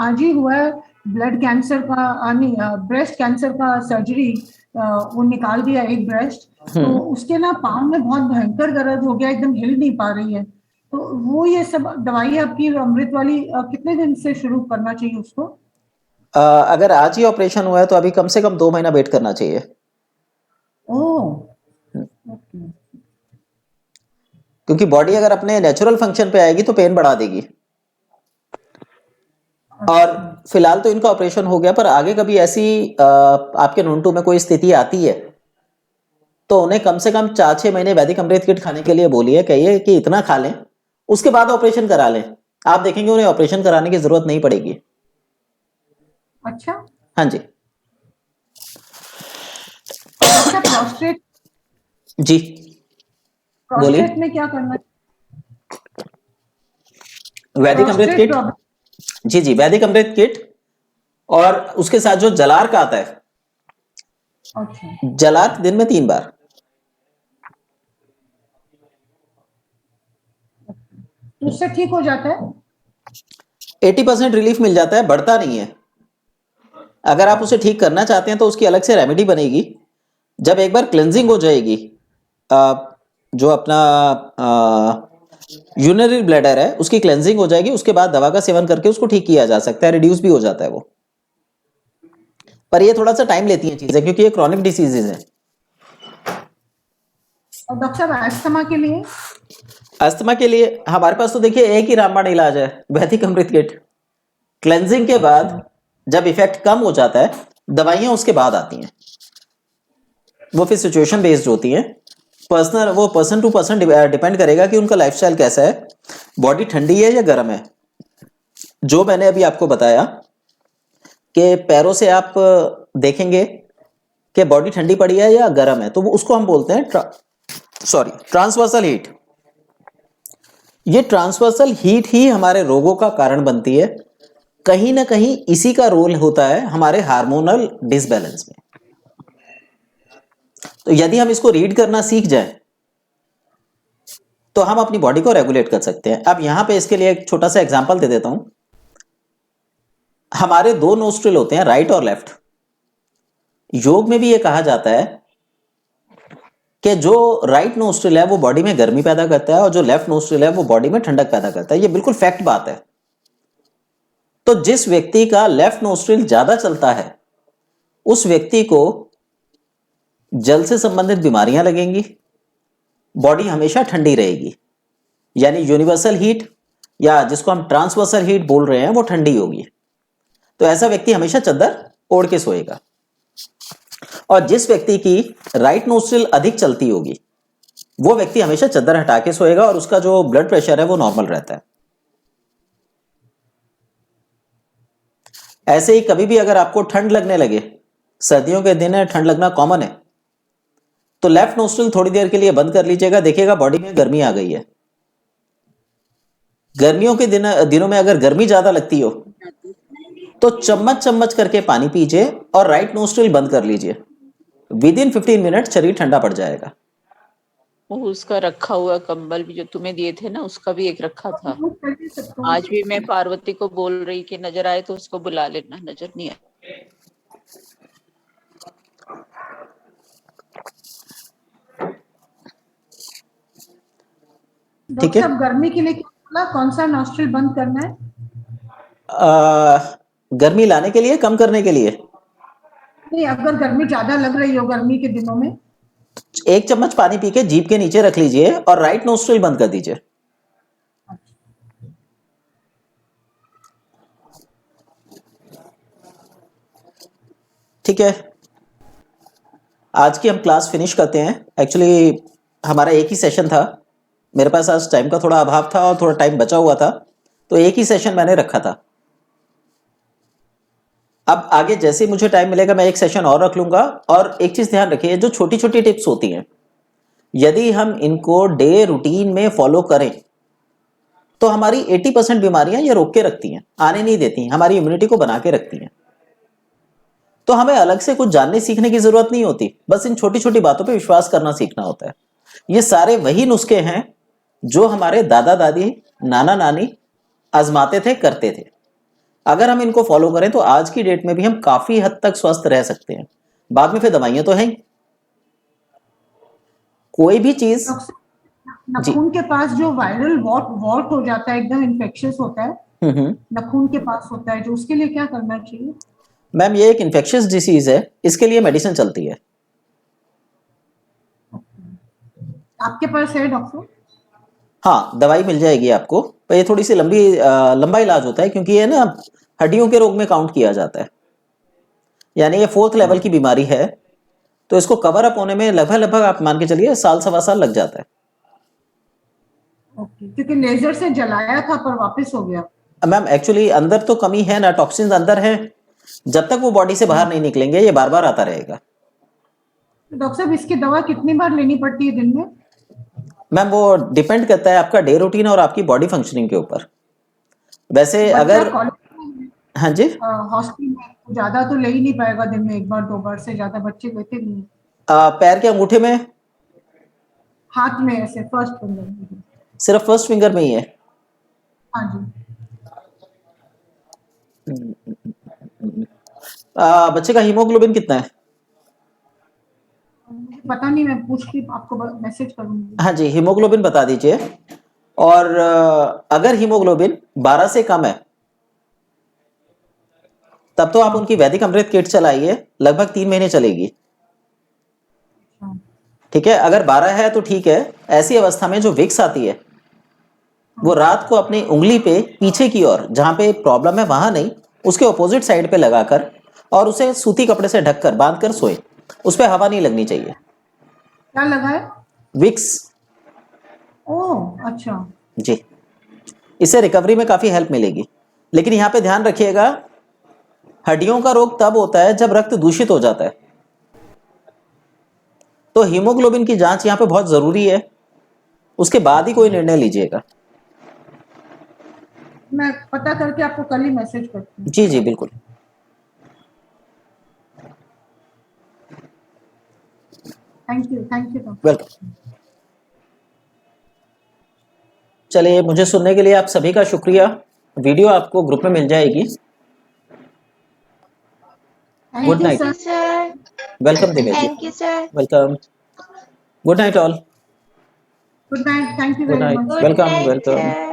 आज ही हुआ है ब्लड कैंसर का, नहीं ब्रेस्ट कैंसर का सर्जरी, वो निकाल दिया एक ब्रेस्ट। तो उसके ना पाँव में बहुत भयंकर दर्द हो गया, एकदम हिल नहीं पा रही है। तो वो ये सब दवाई आपकी अमृत वाली कितने दिन से शुरू करना चाहिए उसको? अगर आज ही ऑपरेशन हुआ है तो अभी कम से कम 2 महीना वेट करना चाहिए। ओह, क्योंकि बॉडी अगर अपने नेचुरल फंक्शन पे आएगी तो पेन बढ़ा देगी। और फिलहाल तो इनका ऑपरेशन हो गया, पर आगे कभी ऐसी आपके नोनटू में कोई स्थिति आती है तो उन्हें कम से कम 4-6 महीने वैदिक अमृत किट खाने के लिए बोलिए, कहिए कि इतना खा लें, उसके बाद ऑपरेशन करा लें। आप देखेंगे उन्हें ऑपरेशन कराने की जरूरत नहीं पड़ेगी। अच्छा। हाँ जी। अच्छा, प्रोस्टेट जी बोलिए। में क्या करना? वैदिक अमृत Prostate किट, problem. जी जी, वैदिक अमृत किट, और उसके साथ जो जलार का आता है, अच्छा, जलार दिन में 3 बार। उससे ठीक हो जाता है? 80% रिलीफ मिल जाता है, बढ़ता नहीं है। अगर आप उसे ठीक करना चाहते हैं तो उसकी अलग से रेमेडी बनेगी। जब एक बार क्लेंजिंग हो जाएगी, जो अपना यूरिनरी ब्लैडर है उसकी क्लेंजिंग हो जाएगी, उसके बाद दवा का सेवन करके उसको ठीक किया जा सकता है, रिड्यूस भी हो जाता है वो। पर ये थोड़ा सा टाइम लेती हैं चीजें, क्योंकि ये क्रॉनिक डिसीजेज है। और डॉक्टर साहब अस्थमा के लिए? अस्थमा के लिए हमारे पास तो देखिए एक ही रामबाण इलाज है, वैदिक अमृत किट। क्लेंजिंग के बाद जब इफेक्ट कम हो जाता है, दवाइयां उसके बाद आती हैं। वो फिर सिचुएशन बेस्ड होती हैं, पर्सन टू पर्सन डिपेंड करेगा कि उनका लाइफस्टाइल कैसा है, बॉडी ठंडी है या गर्म है। जो मैंने अभी आपको बताया कि पैरों से आप देखेंगे कि बॉडी ठंडी पड़ी है या गर्म है, तो वो उसको हम बोलते हैं ट्रांसवर्सल हीट। ये ट्रांसवर्सल हीट ही हमारे रोगों का कारण बनती है। कहीं ना कहीं इसी का रोल होता है हमारे हार्मोनल डिसबैलेंस में। तो यदि हम इसको रीड करना सीख जाएं तो हम अपनी बॉडी को रेगुलेट कर सकते हैं। अब यहां पे इसके लिए एक छोटा सा एग्जांपल दे देता हूं। हमारे 2 नोस्ट्रिल होते हैं, राइट और लेफ्ट। योग में भी ये कहा जाता है कि जो राइट नोस्ट्रिल है वो बॉडी में गर्मी पैदा करता है और जो लेफ्ट नोस्ट्रिल है वो बॉडी में ठंडक पैदा करता है। ये बिल्कुल फैक्ट बात है। तो जिस व्यक्ति का लेफ्ट नोस्ट्रिल ज्यादा चलता है उस व्यक्ति को जल से संबंधित बीमारियां लगेंगी, बॉडी हमेशा ठंडी रहेगी, यानी यूनिवर्सल हीट या जिसको हम ट्रांसवर्सल हीट बोल रहे हैं वो ठंडी होगी। तो ऐसा व्यक्ति हमेशा चादर ओढ़ के सोएगा। और जिस व्यक्ति की राइट नोस्ट्रिल अधिक चलती होगी वो व्यक्ति हमेशा चादर हटा के सोएगा और उसका जो ब्लड प्रेशर है वो नॉर्मल रहता है। ऐसे ही कभी भी अगर आपको ठंड लगने लगे, सर्दियों के दिन है ठंड लगना कॉमन है, तो लेफ्ट नोस्ट्रिल थोड़ी देर के लिए बंद कर लीजिएगा, देखिएगा बॉडी में गर्मी आ गई है। गर्मियों के दिनों में अगर गर्मी ज्यादा लगती हो तो चम्मच चम्मच करके पानी पीजिए और राइट नोस्ट्रिल बंद कर लीजिए। विद इन 15 मिनट शरीर ठंडा पड़ जाएगा। वो उसका रखा हुआ कंबल भी जो तुम्हें दिए थे ना, उसका भी एक रखा था। आज भी मैं पार्वती को बोल रही कि नजर आए तो उसको बुला लेना, नजर नहीं आए। ठीक है, डॉक्टर साहब गर्मी के लिए क्या बोला? कौन सा नॉस्ट्रिल बंद करना है? गर्मी लाने के लिए, कम करने के लिए? नहीं, अगर गर्मी ज्यादा लग रही हो गर्मी के दिनों में, 1 चम्मच पानी पी के जीभ के नीचे रख लीजिए और राइट नोस्ट्रिल बंद कर दीजिए। ठीक है, आज की हम क्लास फिनिश करते हैं। एक्चुअली हमारा एक ही सेशन था, मेरे पास आज टाइम का थोड़ा अभाव था और थोड़ा टाइम बचा हुआ था, तो एक ही सेशन मैंने रखा था। अब आगे जैसे ही मुझे टाइम मिलेगा मैं एक सेशन और रख लूंगा। और एक चीज ध्यान रखिए, जो छोटी छोटी टिप्स होती हैं यदि हम इनको डे रूटीन में फॉलो करें तो हमारी 80% बीमारियां ये रोक के रखती हैं, आने नहीं देती, हमारी इम्यूनिटी को बना के रखती हैं। तो हमें अलग से कुछ जानने सीखने की जरूरत नहीं होती, बस इन छोटी छोटी बातों पे विश्वास करना सीखना होता है। ये सारे वही नुस्खे हैं जो हमारे दादा दादी नाना नानी आजमाते थे, करते थे। अगर हम इनको फॉलो करें तो आज की डेट में भी हम काफी हद तक स्वस्थ रह सकते हैं। बाद में फिर दवाइयां तो हैं ही। कोई भी चीज नाखून के पास जो वायरल वॉट हो जाता है, एकदम इन्फेक्शियस होता है, नाखून के पास होता है जो, उसके लिए क्या करना चाहिए? मैम ये एक इन्फेक्शियस डिसीज है, इसके लिए मेडिसिन चलती है। आपके पास है डॉक्टर? हाँ, दवाई मिल जाएगी आपको, पर ये थोड़ी सी लंबा इलाज होता है, क्योंकि ये ना हड्डियों के रोग में काउंट किया जाता है, यानी ये 4th लेवल की बीमारी है। तो इसको कवर अप होने में लगभग आप मान के चलिए 1-1.25 साल लग जाता है। क्योंकि लेजर से जलाया था पर वापस हो गया। मैम एक्चुअली अंदर तो कमी है ना, टॉक्सिन्स अंदर है, जब तक वो बॉडी से बाहर नहीं निकलेंगे ये बार बार आता रहेगा। डॉक्टर साहब इसकी दवा कितनी बार लेनी पड़ती है दिन में? मैम वो डिपेंड करता है आपका डे रूटीन और आपकी बॉडी फंक्शनिंग के ऊपर। वैसे बच्चा अगर कॉलेज में हाँ जी हॉस्टल में तो ज्यादा तो ले ही नहीं पाएगा, दिन में 1 बार 2 बार से ज्यादा बच्चे लेते भी नहीं। पैर के अंगूठे में हाथ में ऐसे फर्स्ट फिंगर में। सिर्फ फर्स्ट फिंगर में ही है। हाँ जी। बच्चे का हीमोग्लोबिन कितना है? मुझे पता नहीं, मैं पूछ के आपको मैसेज करूंगी। हाँ जी, हीमोग्लोबिन बता दीजिए। और अगर हीमोग्लोबिन 12 से कम है तब तो आप उनकी वैदिक अमृत किट चलाइए, लगभग 3 महीने चलेगी। ठीक है, अगर 12 है तो ठीक है। ऐसी अवस्था में जो विक्स आती है वो रात को अपनी उंगली पे पीछे की ओर, जहां पे प्रॉब्लम है वहां नहीं, उसके ऑपोजिट साइड पे लगाकर और उसे सूती कपड़े से ढककर बांधकर सोए। उस पर हवा नहीं लगनी चाहिए। क्या लगा है? विक्स। ओह अच्छा। जी, इससे रिकवरी में काफी हेल्प मिलेगी। लेकिन यहाँ पे ध्यान रखिएगा, हड्डियों का रोग तब होता है जब रक्त दूषित हो जाता है। तो हीमोग्लोबिन की जांच यहाँ पे बहुत जरूरी है, उसके बाद ही कोई निर्णय लीजिएगा। मैं पता करके आपको कल ही मैसेज करती हूँ। जी जी बिल्कुल। Thank you welcome. चलिए, मुझे सुनने के लिए आप सभी का शुक्रिया। वीडियो आपको ग्रुप में मिल जाएगी। Good night sir. Welcome Divya ji. Thank you sir. Welcome. Good night all. Good night, thank you good very night much. Welcome night welcome. Sir.